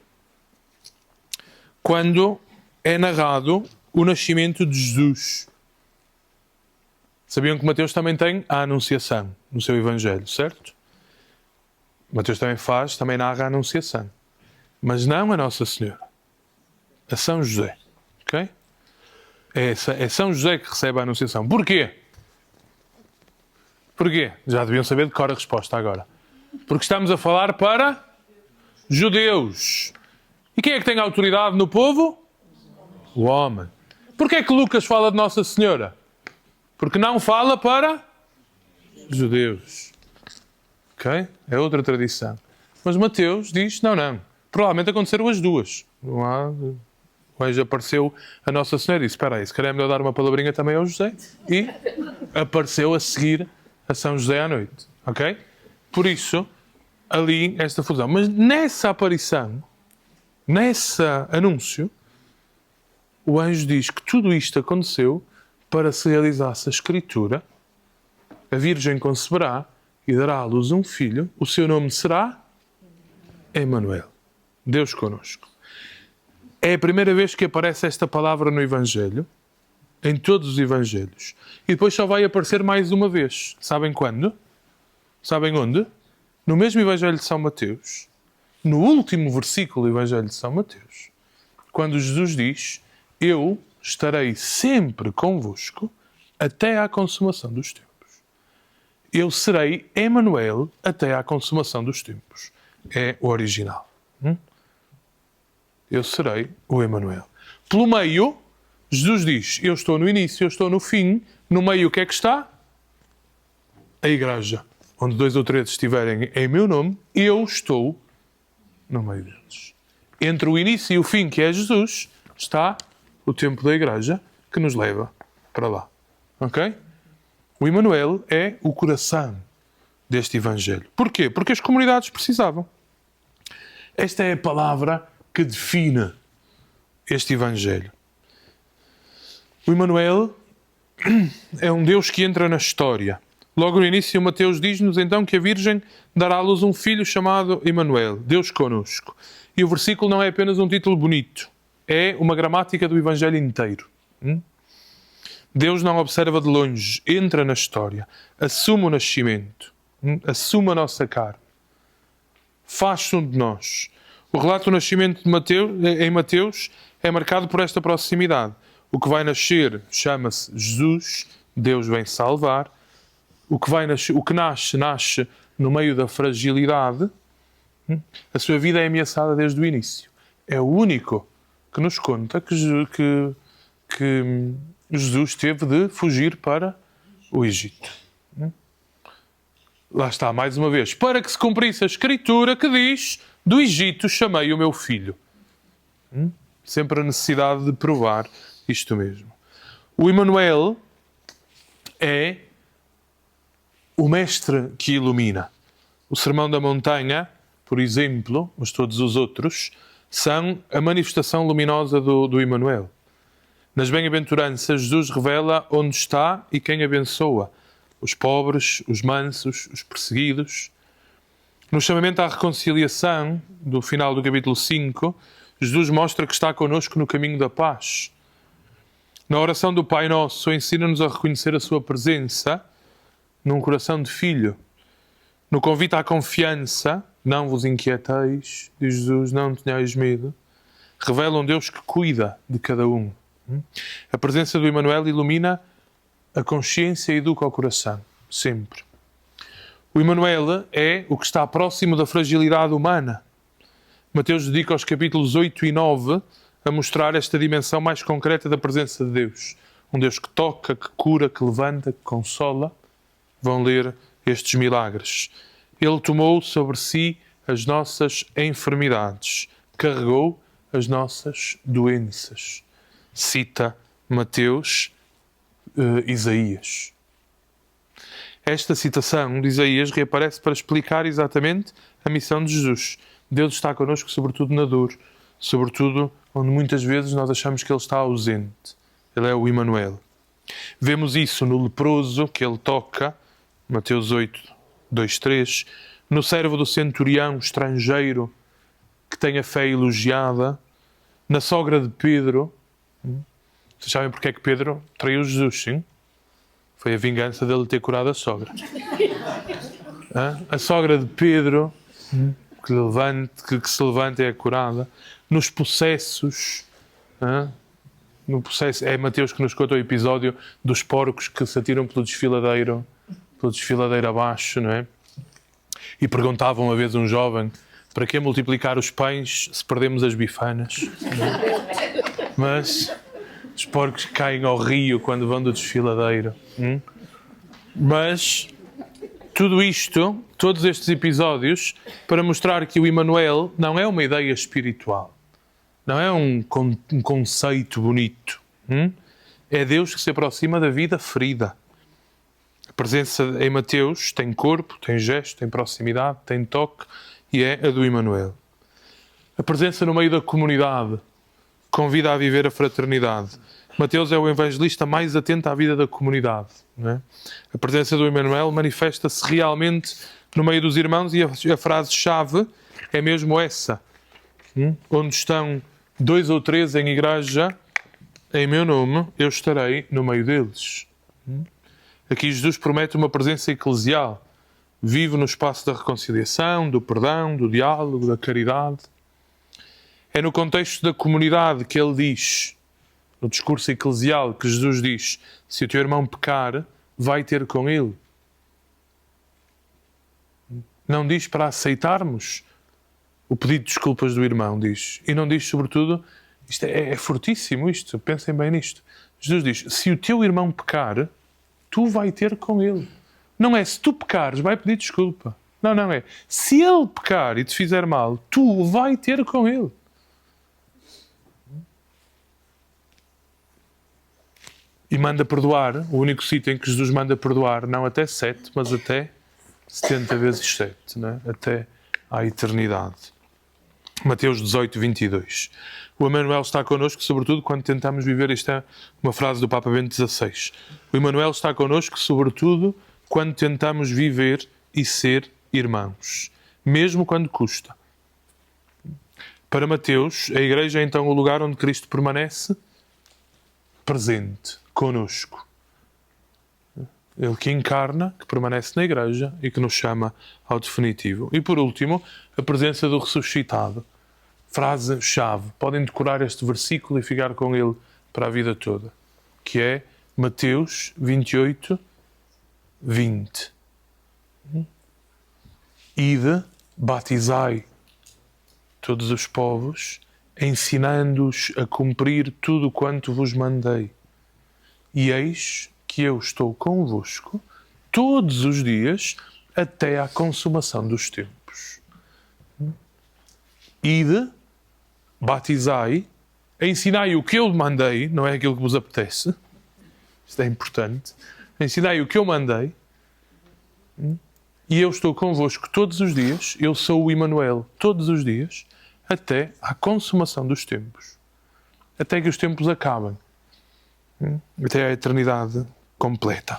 quando é narrado o nascimento de Jesus. Sabiam que Mateus também tem a Anunciação no seu Evangelho, certo? Mateus também narra a Anunciação. Mas não a Nossa Senhora. A São José. Ok? É São José que recebe a Anunciação. Porquê? Porquê? Já deviam saber de cor a resposta agora. Porque estamos a falar para judeus. E quem é que tem autoridade no povo? O homem. Porquê é que Lucas fala de Nossa Senhora? Porque não fala para judeus. Ok? É outra tradição. Mas Mateus diz, não. Provavelmente aconteceram as duas. Não há... O anjo apareceu a Nossa Senhora e disse, espera aí, se calhar é melhor dar uma palavrinha também ao José. E apareceu a seguir a São José à noite. Ok? Por isso, ali, esta fusão. Mas nessa aparição, nesse anúncio, o anjo diz que tudo isto aconteceu para se realizasse a Escritura, a Virgem conceberá e dará à luz um filho, o seu nome será Emanuel, Deus conosco. É a primeira vez que aparece esta palavra no Evangelho, em todos os Evangelhos. E depois só vai aparecer mais uma vez. Sabem quando? Sabem onde? No mesmo Evangelho de São Mateus, no último versículo do Evangelho de São Mateus, quando Jesus diz, eu estarei sempre convosco até à consumação dos tempos. Eu serei Emanuel até à consumação dos tempos. É o original. Eu serei o Emanuel. Pelo meio, Jesus diz, eu estou no início, eu estou no fim. No meio o que é que está? A igreja. Onde 2 ou 3 estiverem em meu nome, eu estou no meio deles. Entre o início e o fim, que é Jesus, está o tempo da igreja que nos leva para lá. Ok? O Emanuel é o coração deste Evangelho. Porquê? Porque as comunidades precisavam. Esta é a palavra que define este Evangelho. O Emanuel é um Deus que entra na história. Logo no início, Mateus diz-nos então que a Virgem dará à luz um filho chamado Emanuel, Deus conosco. E o versículo não é apenas um título bonito, é uma gramática do Evangelho inteiro. Deus não observa de longe, entra na história, assume o nascimento, assume a nossa carne, faz-se um de nós. O relato do nascimento em Mateus é marcado por esta proximidade. O que vai nascer chama-se Jesus, Deus vem salvar. O que nasce no meio da fragilidade. A sua vida é ameaçada desde o início. É o único que nos conta que Jesus teve de fugir para o Egito. Lá está, mais uma vez. Para que se cumprisse a Escritura que diz, do Egito chamei o meu filho. Sempre a necessidade de provar isto mesmo. O Emanuel é o mestre que ilumina. O Sermão da Montanha, por exemplo, mas todos os outros, são a manifestação luminosa do Emanuel. Nas bem-aventuranças, Jesus revela onde está e quem abençoa. Os pobres, os mansos, os perseguidos. No chamamento à reconciliação, do final do capítulo 5, Jesus mostra que está connosco no caminho da paz. Na oração do Pai Nosso, ensina-nos a reconhecer a sua presença num coração de filho. No convite à confiança, não vos inquieteis, diz Jesus, não tenhais medo, revela um Deus que cuida de cada um. A presença do Emanuel ilumina a consciência educa o coração, sempre. O Emmanuel é o que está próximo da fragilidade humana. Mateus dedica os capítulos 8 e 9 a mostrar esta dimensão mais concreta da presença de Deus. Um Deus que toca, que cura, que levanta, que consola. Vão ler estes milagres. Ele tomou sobre si as nossas enfermidades, carregou as nossas doenças. Cita Mateus, Isaías. Esta citação de Isaías reaparece para explicar exatamente a missão de Jesus. Deus está connosco, sobretudo na dor, sobretudo onde muitas vezes nós achamos que Ele está ausente. Ele é o Emmanuel. Vemos isso no leproso que Ele toca, Mateus 8, 2, 3, no servo do centurião estrangeiro que tem a fé elogiada, na sogra de Pedro. Vocês sabem porque é que Pedro traiu Jesus, sim? Foi a vingança dele ter curado a sogra. A sogra de Pedro, que se levanta e é curada. Nos possessos, no processo, é Mateus que nos conta o episódio dos porcos que se atiram pelo desfiladeiro abaixo, não é? E perguntavam uma vez um jovem: para que multiplicar os pães se perdemos as bifanas? Mas os porcos caem ao rio quando vão do desfiladeiro. Mas tudo isto, todos estes episódios, para mostrar que o Emmanuel não é uma ideia espiritual, não é um conceito bonito. É Deus que se aproxima da vida ferida. A presença em Mateus tem corpo, tem gesto, tem proximidade, tem toque, e é a do Emmanuel. A presença no meio da comunidade convida a viver a fraternidade. Mateus é o evangelista mais atento à vida da comunidade. Não é? A presença do Emmanuel manifesta-se realmente no meio dos irmãos, e a frase-chave é mesmo essa. Onde estão 2 ou 3 em igreja, em meu nome, eu estarei no meio deles. Aqui Jesus promete uma presença eclesial. Vive no espaço da reconciliação, do perdão, do diálogo, da caridade. É no contexto da comunidade que ele diz, no discurso eclesial, que Jesus diz: se o teu irmão pecar, vai ter com ele. Não diz para aceitarmos o pedido de desculpas do irmão, diz. E não diz, sobretudo, isto é fortíssimo isto, pensem bem nisto. Jesus diz: se o teu irmão pecar, tu vai ter com ele. Não é se tu pecares, vai pedir desculpa. Não é. Se ele pecar e te fizer mal, tu vai ter com ele. E manda perdoar, o único sítio em que Jesus manda perdoar, não até 7, mas até 70 vezes 7, não é? Até à eternidade. Mateus 18, 22. O Emmanuel está connosco, sobretudo quando tentamos viver, isto é uma frase do Papa Bento XVI, o Emmanuel está connosco, sobretudo quando tentamos viver e ser irmãos, mesmo quando custa. Para Mateus, a Igreja é então o lugar onde Cristo permanece presente, conosco. Ele que encarna, que permanece na Igreja e que nos chama ao definitivo. E por último, a presença do ressuscitado. Frase-chave. Podem decorar este versículo e ficar com ele para a vida toda. Que é Mateus 28, 20. Ide, batizai todos os povos, ensinando-os a cumprir tudo quanto vos mandei. E eis que eu estou convosco todos os dias até à consumação dos tempos. Ide, batizai, ensinai o que eu mandei, não é aquilo que vos apetece. Isto é importante. Ensinai o que eu mandei. E eu estou convosco todos os dias, eu sou o Emmanuel, todos os dias, até à consumação dos tempos. Até que os tempos acabem. Até à eternidade completa.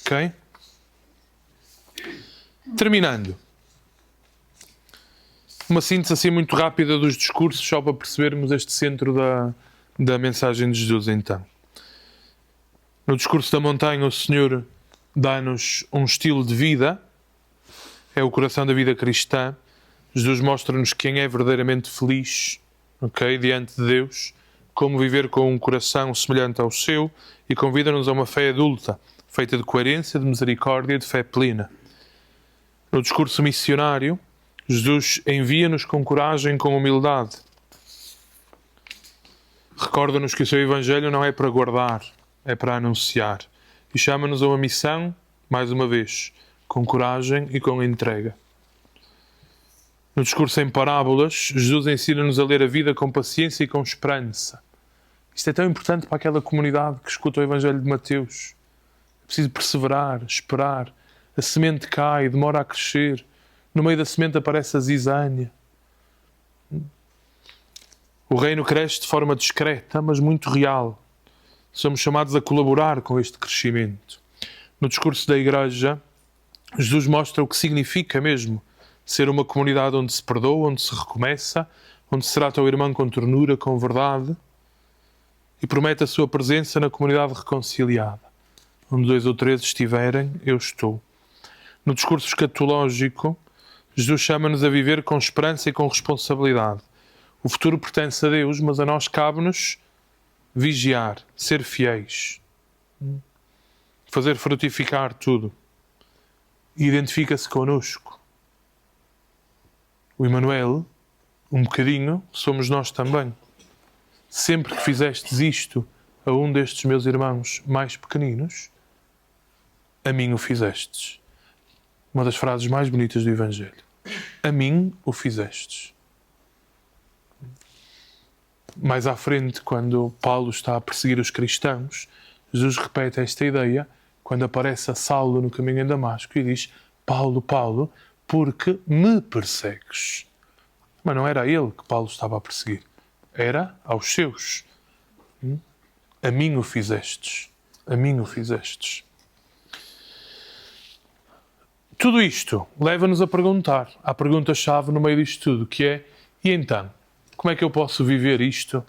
Ok? Terminando. Uma síntese assim muito rápida dos discursos, só para percebermos este centro da mensagem de Jesus, então. No discurso da montanha, o Senhor dá-nos um estilo de vida, é o coração da vida cristã. Jesus mostra-nos quem é verdadeiramente feliz, ok, diante de Deus, como viver com um coração semelhante ao seu e convida-nos a uma fé adulta, feita de coerência, de misericórdia e de fé plena. No discurso missionário, Jesus envia-nos com coragem e com humildade. Recorda-nos que o seu Evangelho não é para guardar, é para anunciar. E chama-nos a uma missão, mais uma vez, com coragem e com entrega. No discurso em parábolas, Jesus ensina-nos a ler a vida com paciência e com esperança. Isto é tão importante para aquela comunidade que escuta o Evangelho de Mateus. É preciso perseverar, esperar. A semente cai, demora a crescer. No meio da semente aparece a zizânia. O reino cresce de forma discreta, mas muito real. Somos chamados a colaborar com este crescimento. No discurso da Igreja, Jesus mostra o que significa mesmo ser uma comunidade onde se perdoa, onde se recomeça, onde se trata o irmão com ternura, com verdade, e promete a sua presença na comunidade reconciliada. Onde 2 ou 3 estiverem, eu estou. No discurso escatológico, Jesus chama-nos a viver com esperança e com responsabilidade. O futuro pertence a Deus, mas a nós cabe-nos vigiar, ser fiéis, fazer frutificar tudo. E identifica-se connosco. O Emmanuel, um bocadinho, somos nós também. Sempre que fizestes isto a um destes meus irmãos mais pequeninos, a mim o fizestes. Uma das frases mais bonitas do Evangelho. A mim o fizestes. Mais à frente, quando Paulo está a perseguir os cristãos, Jesus repete esta ideia quando aparece a Saulo no caminho em Damasco e diz: Paulo, Paulo, porque me persegues? Mas não era a ele que Paulo estava a perseguir. Era aos seus. A mim o fizestes. A mim o fizestes. Tudo isto leva-nos a perguntar, à pergunta-chave no meio disto tudo, que é: e então? Como é que eu posso viver isto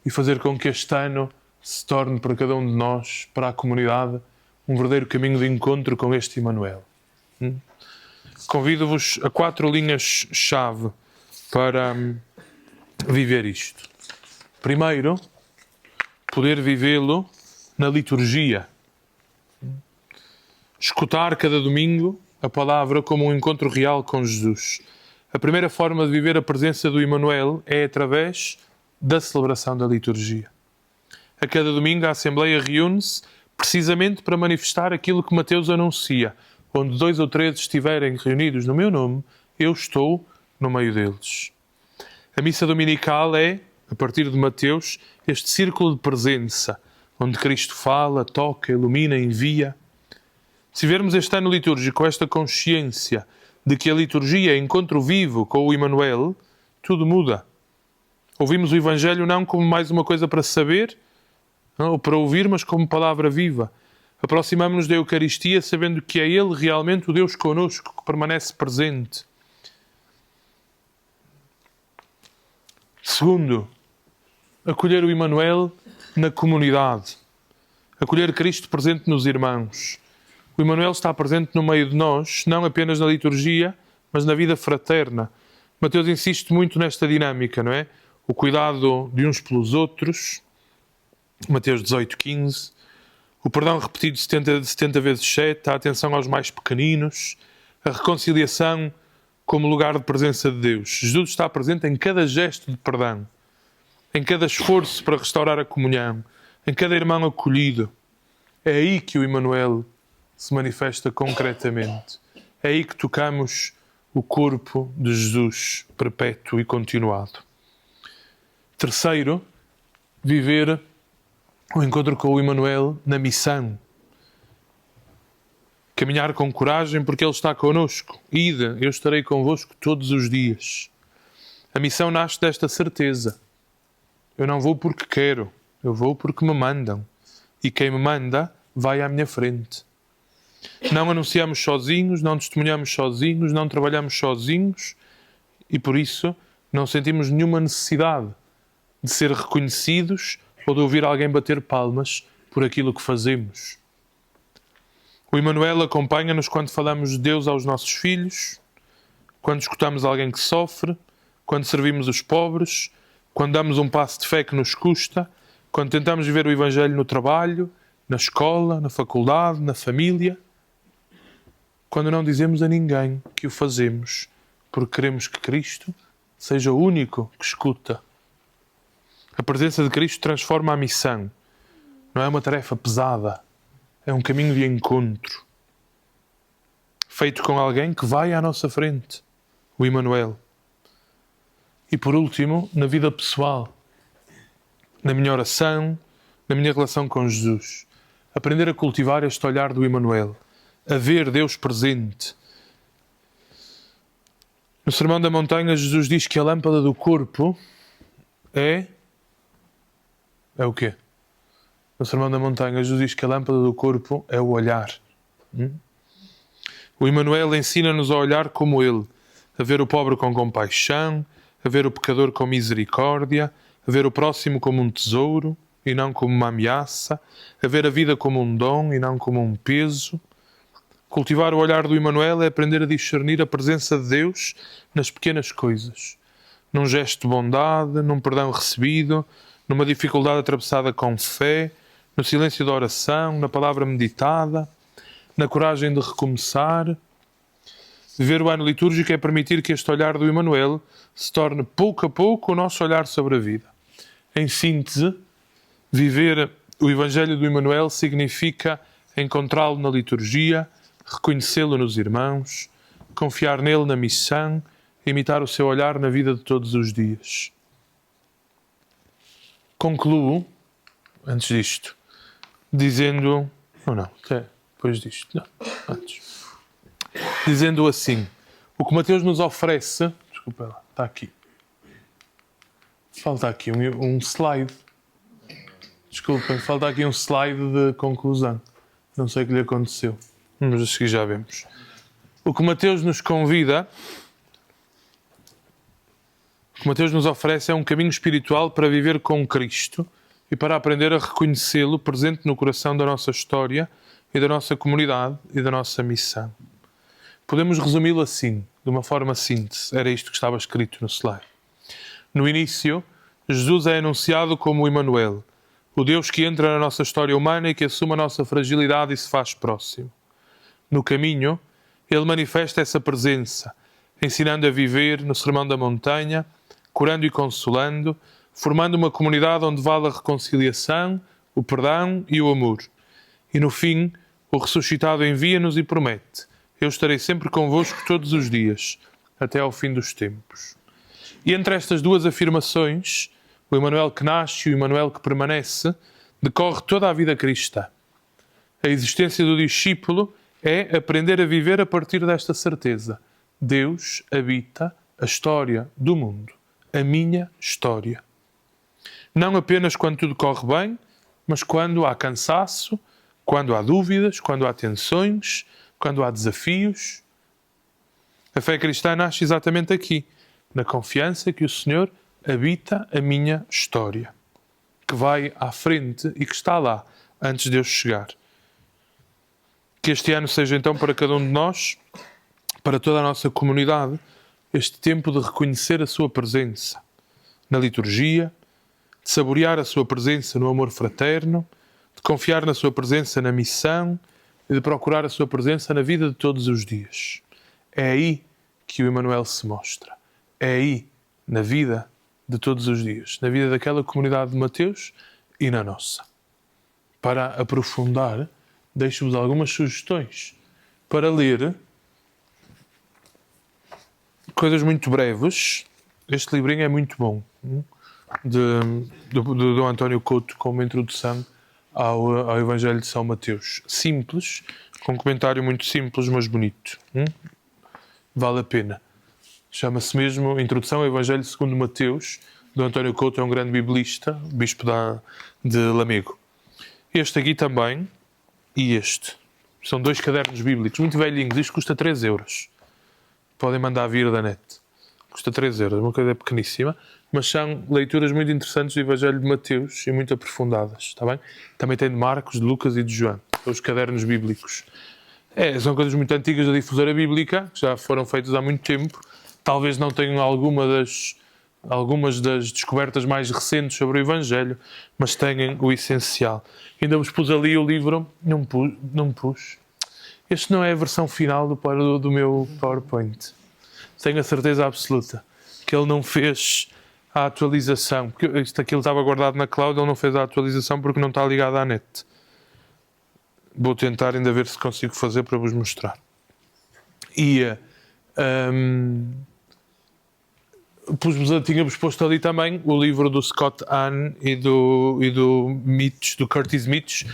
e fazer com que este ano se torne para cada um de nós, para a comunidade, um verdadeiro caminho de encontro com este Emmanuel? Convido-vos a 4 linhas-chave para viver isto. Primeiro, poder vivê-lo na liturgia. Escutar cada domingo a palavra como um encontro real com Jesus. A primeira forma de viver a presença do Emmanuel é através da celebração da liturgia. A cada domingo a Assembleia reúne-se precisamente para manifestar aquilo que Mateus anuncia. Onde 2 ou 3 estiverem reunidos no meu nome, eu estou no meio deles. A missa dominical é, a partir de Mateus, este círculo de presença, onde Cristo fala, toca, ilumina, envia. Se vermos este ano litúrgico com esta consciência de que a liturgia é encontro vivo com o Emmanuel, tudo muda. Ouvimos o Evangelho não como mais uma coisa para saber ou para ouvir, mas como palavra viva. Aproximamos-nos da Eucaristia sabendo que é Ele realmente o Deus connosco, que permanece presente. Segundo, acolher o Emmanuel na comunidade. Acolher Cristo presente nos irmãos. O Emmanuel está presente no meio de nós, não apenas na liturgia, mas na vida fraterna. Mateus insiste muito nesta dinâmica, não é? O cuidado de uns pelos outros, Mateus 18:15, o perdão repetido 70 vezes 7, a atenção aos mais pequeninos, a reconciliação como lugar de presença de Deus. Jesus está presente em cada gesto de perdão, em cada esforço para restaurar a comunhão, em cada irmão acolhido. É aí que o Emmanuel se manifesta concretamente. É aí que tocamos o corpo de Jesus perpétuo e continuado. Terceiro, viver o encontro com o Emmanuel na missão. Caminhar com coragem porque Ele está connosco. Ide, eu estarei convosco todos os dias. A missão nasce desta certeza. Eu não vou porque quero, eu vou porque me mandam. E quem me manda vai à minha frente. Não anunciamos sozinhos, não testemunhamos sozinhos, não trabalhamos sozinhos e por isso não sentimos nenhuma necessidade de ser reconhecidos ou de ouvir alguém bater palmas por aquilo que fazemos. O Emmanuel acompanha-nos quando falamos de Deus aos nossos filhos, quando escutamos alguém que sofre, quando servimos os pobres, quando damos um passo de fé que nos custa, quando tentamos viver o Evangelho no trabalho, na escola, na faculdade, na família, quando não dizemos a ninguém que o fazemos, porque queremos que Cristo seja o único que escuta. A presença de Cristo transforma a missão. Não é uma tarefa pesada, é um caminho de encontro, feito com alguém que vai à nossa frente, o Emmanuel. E por último, na vida pessoal, na minha oração, na minha relação com Jesus, aprender a cultivar este olhar do Emmanuel, a ver Deus presente. No Sermão da Montanha, Jesus diz que a lâmpada do corpo é o quê? No Sermão da Montanha, Jesus diz que a lâmpada do corpo é o olhar. O Emmanuel ensina-nos a olhar como Ele, a ver o pobre com compaixão, a ver o pecador com misericórdia, a ver o próximo como um tesouro e não como uma ameaça, a ver a vida como um dom e não como um peso. Cultivar o olhar do Emmanuel é aprender a discernir a presença de Deus nas pequenas coisas, num gesto de bondade, num perdão recebido, numa dificuldade atravessada com fé, no silêncio da oração, na palavra meditada, na coragem de recomeçar. Viver o ano litúrgico é permitir que este olhar do Emmanuel se torne pouco a pouco o nosso olhar sobre a vida. Em síntese, viver o Evangelho do Emmanuel significa encontrá-lo na liturgia, reconhecê-lo nos irmãos, confiar nele na missão, imitar o seu olhar na vida de todos os dias. Concluo, antes disto, dizendo... depois disto. Não, antes. Dizendo assim, o que Mateus nos oferece... Desculpa lá, está aqui. Falta aqui um slide. Desculpem, falta aqui um slide de conclusão. Não sei o que lhe aconteceu. Mas a seguir já vemos. O que Mateus nos convida, o que Mateus nos oferece é um caminho espiritual para viver com Cristo e para aprender a reconhecê-lo presente no coração da nossa história e da nossa comunidade e da nossa missão. Podemos resumi-lo assim, de uma forma síntese. Era isto que estava escrito no slide. No início, Jesus é anunciado como o Emmanuel, o Deus que entra na nossa história humana e que assume a nossa fragilidade e se faz próximo. No caminho, ele manifesta essa presença, ensinando a viver no Sermão da Montanha, curando e consolando, formando uma comunidade onde vale a reconciliação, o perdão e o amor. E no fim, o ressuscitado envia-nos e promete: eu estarei sempre convosco todos os dias, até ao fim dos tempos. E entre estas duas afirmações, o Emmanuel que nasce e o Emmanuel que permanece, decorre toda a vida cristã. A existência do discípulo é aprender a viver a partir desta certeza. Deus habita a história do mundo, a minha história. Não apenas quando tudo corre bem, mas quando há cansaço, quando há dúvidas, quando há tensões, quando há desafios. A fé cristã nasce exatamente aqui, na confiança que o Senhor habita a minha história, que vai à frente e que está lá antes de eu chegar. Que este ano seja então para cada um de nós, para toda a nossa comunidade, este tempo de reconhecer a sua presença na liturgia, de saborear a sua presença no amor fraterno, de confiar na sua presença na missão e de procurar a sua presença na vida de todos os dias. É aí que o Emmanuel se mostra. É aí, na vida de todos os dias, na vida daquela comunidade de Mateus e na nossa. Para aprofundar, deixo-vos algumas sugestões para ler coisas muito breves. Este livrinho é muito bom, do António Couto, com uma introdução ao Evangelho de São Mateus. Simples, com um comentário muito simples, mas bonito. Vale a pena. Chama-se mesmo Introdução ao Evangelho segundo Mateus, do António Couto. É um grande biblista, bispo de Lamego. Este aqui também, e este. São 2 cadernos bíblicos, muito velhinhos. Isto custa 3 euros. Podem mandar vir da net. Custa 3 euros, uma coisa pequeníssima. Mas são leituras muito interessantes do Evangelho de Mateus e muito aprofundadas, está bem? Também tem de Marcos, de Lucas e de João. São os cadernos bíblicos. São coisas muito antigas da difusora bíblica, que já foram feitas há muito tempo. Talvez não tenham alguma algumas das descobertas mais recentes sobre o Evangelho, mas têm o essencial. Ainda vos pus ali o livro, não pus. Este não é a versão final do meu PowerPoint. Tenho a certeza absoluta que ele não fez a atualização. Porque aquilo estava guardado na cloud, ele não fez a atualização porque não está ligado à net. Vou tentar ainda ver se consigo fazer para vos mostrar. Tínhamos posto ali também o livro do Scott Hahn e do Curtis Mitch,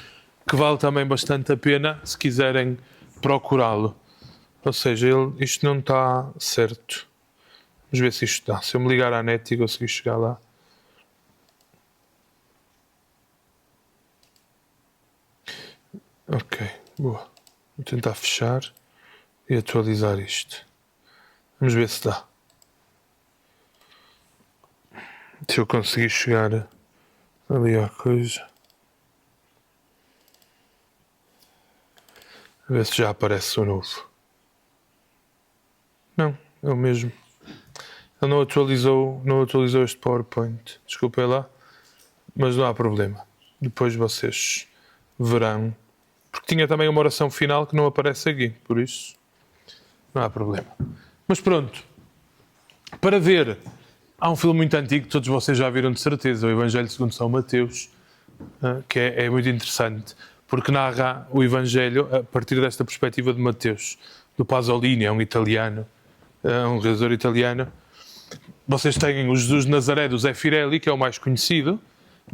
que vale também bastante a pena se quiserem procurá-lo. Ou seja, isto não está certo. Vamos ver se isto dá. Se eu me ligar à net e conseguir chegar lá. Ok, boa. Vou tentar fechar e atualizar isto. Vamos ver se dá. Se eu conseguir chegar ali à coisa. A ver se já aparece o novo. Não, é o mesmo. Ele não atualizou este PowerPoint. Desculpem lá, mas não há problema. Depois vocês verão. Porque tinha também uma oração final que não aparece aqui, por isso não há problema. Mas pronto, para ver, há um filme muito antigo que todos vocês já viram de certeza, o Evangelho segundo São Mateus, que é muito interessante, porque narra o Evangelho a partir desta perspectiva de Mateus, do Pasolini, é um italiano, um realizador italiano. Vocês têm o Jesus de Nazaré do Zé Firelli, que é o mais conhecido,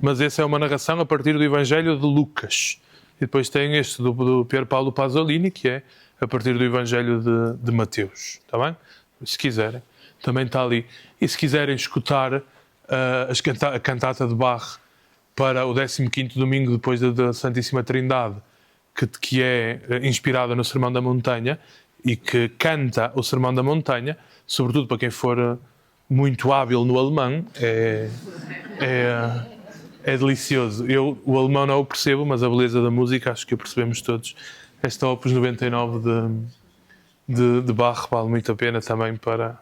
mas essa é uma narração a partir do Evangelho de Lucas. E depois tem este do Pier Paolo Pasolini, que é a partir do Evangelho de Mateus. Está bem? Se quiserem, também está ali. E se quiserem escutar a cantata de Bach para o 15º domingo depois da Santíssima Trindade, que é inspirada no Sermão da Montanha e que canta o Sermão da Montanha, sobretudo para quem for muito hábil no alemão, é delicioso. Eu o alemão não o percebo, mas a beleza da música acho que a percebemos todos. Esta Opus 99 de Bach vale muito a pena também para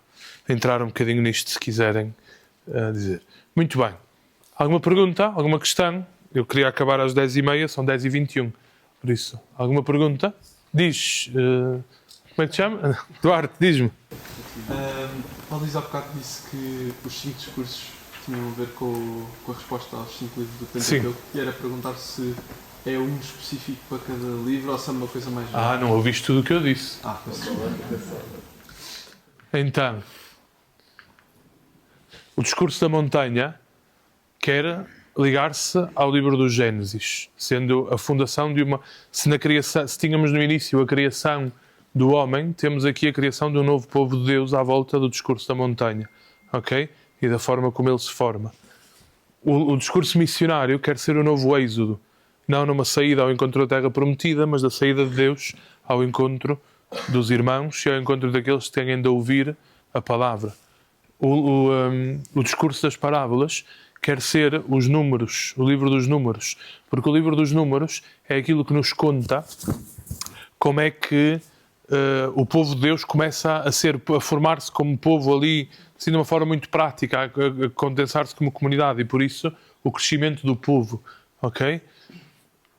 entrar um bocadinho nisto, se quiserem dizer. Muito bem. Alguma pergunta? Alguma questão? Eu queria acabar às 10h30, são 10h21. Por isso, alguma pergunta? Diz. Como é que te chama? Duarte, diz-me. A Luís há bocado disse que os 5 discursos tinham a ver com a resposta aos 5 livros do Pentateuco. E era perguntar se é um específico para cada livro ou se é uma coisa mais geral. Não ouviste tudo o que eu disse. Então, o discurso da montanha quer ligar-se ao livro do Gênesis, sendo a fundação de uma... Se tínhamos no início a criação do homem, temos aqui a criação de um novo povo de Deus à volta do discurso da montanha, ok? E da forma como ele se forma. O discurso missionário quer ser o novo êxodo, não numa saída ao encontro da terra prometida, mas da saída de Deus ao encontro dos irmãos e ao encontro daqueles que têm de ouvir a palavra. O discurso das parábolas quer ser os números, o livro dos números, porque o livro dos números é aquilo que nos conta como é que o povo de Deus começa a formar-se como povo ali, assim, de uma forma muito prática, a condensar-se como comunidade, e por isso o crescimento do povo, ok?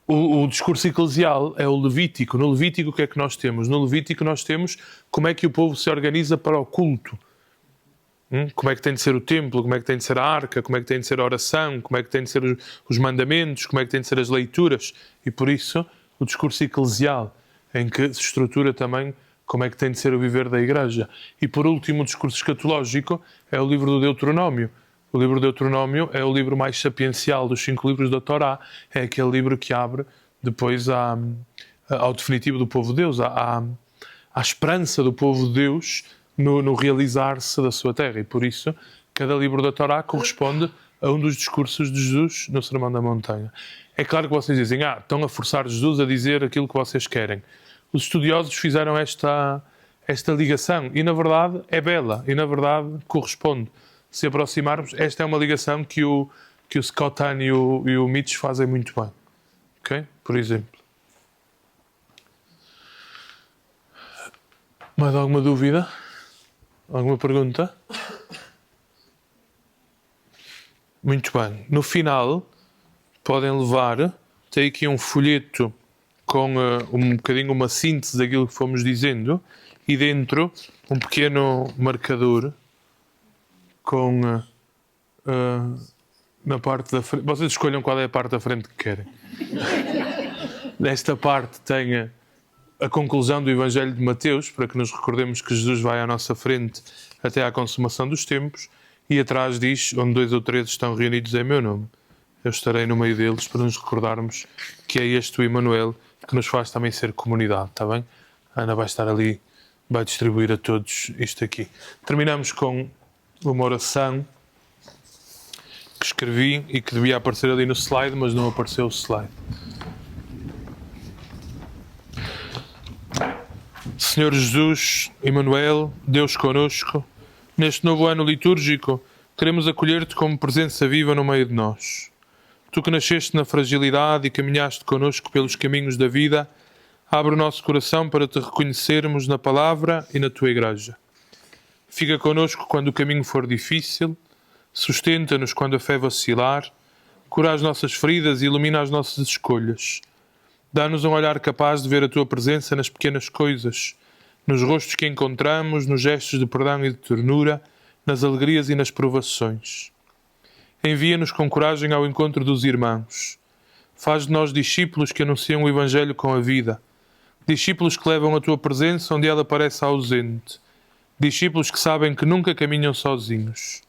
O discurso eclesial é o Levítico. No Levítico o que é que nós temos? No Levítico nós temos como é que o povo se organiza para o culto. Como é que tem de ser o templo, como é que tem de ser a arca, como é que tem de ser a oração, como é que tem de ser os mandamentos, como é que tem de ser as leituras. E por isso o discurso eclesial, em que se estrutura também como é que tem de ser o viver da Igreja. E por último o discurso escatológico é o livro do Deuteronômio. O livro do Deuteronômio é o livro mais sapiencial dos 5 livros da Torá. É aquele livro que abre depois ao definitivo do povo de Deus, à esperança do povo de Deus no realizar-se da sua terra. E por isso, cada livro da Torá corresponde a um dos discursos de Jesus no Sermão da Montanha. É claro que vocês dizem, estão a forçar Jesus a dizer aquilo que vocês querem. Os estudiosos fizeram esta ligação e, na verdade, é bela e, na verdade, corresponde. Se aproximarmos, esta é uma ligação que o Scott Hahn e o Mitch fazem muito bem. Ok? Por exemplo. Mais alguma dúvida? Alguma pergunta? Muito bem. No final, podem levar, tem aqui um folheto com um bocadinho uma síntese daquilo que fomos dizendo e dentro um pequeno marcador com na parte da frente. Vocês escolham qual é a parte da frente que querem. Nesta parte tem a conclusão do Evangelho de Mateus, para que nos recordemos que Jesus vai à nossa frente até à consumação dos tempos, e atrás diz, onde 2 ou 3 estão reunidos em meu nome, eu estarei no meio deles, para nos recordarmos que é este o Emmanuel que nos faz também ser comunidade, está bem? A Ana vai estar ali, vai distribuir a todos isto aqui. Terminamos com uma oração que escrevi e que devia aparecer ali no slide, mas não apareceu o slide. Senhor Jesus, Emmanuel, Deus conosco, neste novo ano litúrgico, queremos acolher-te como presença viva no meio de nós. Tu que nasceste na fragilidade e caminhaste conosco pelos caminhos da vida, abre o nosso coração para te reconhecermos na palavra e na tua Igreja. Fica conosco quando o caminho for difícil, sustenta-nos quando a fé vacilar, cura as nossas feridas e ilumina as nossas escolhas. Dá-nos um olhar capaz de ver a tua presença nas pequenas coisas, nos rostos que encontramos, nos gestos de perdão e de ternura, nas alegrias e nas provações. Envia-nos com coragem ao encontro dos irmãos. Faz de nós discípulos que anunciam o Evangelho com a vida. Discípulos que levam a tua presença onde ela parece ausente. Discípulos que sabem que nunca caminham sozinhos.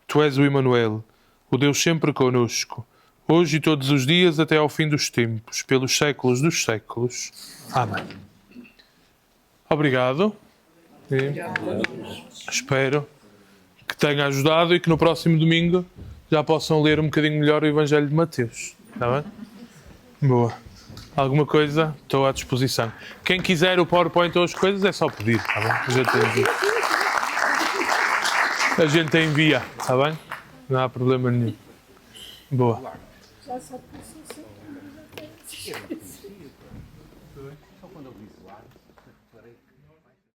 Tu és o Emmanuel, o Deus sempre conosco, hoje e todos os dias até ao fim dos tempos, pelos séculos dos séculos. Amém. Obrigado. Espero que tenha ajudado e que no próximo domingo já possam ler um bocadinho melhor o Evangelho de Mateus. Está bem? Boa. Alguma coisa? Estou à disposição. Quem quiser o PowerPoint ou as coisas é só pedir. Está bem? A gente envia. Está bem? Não há problema nenhum. Boa. Já só pensou sempre. Só quando eu vi o ar, reparei que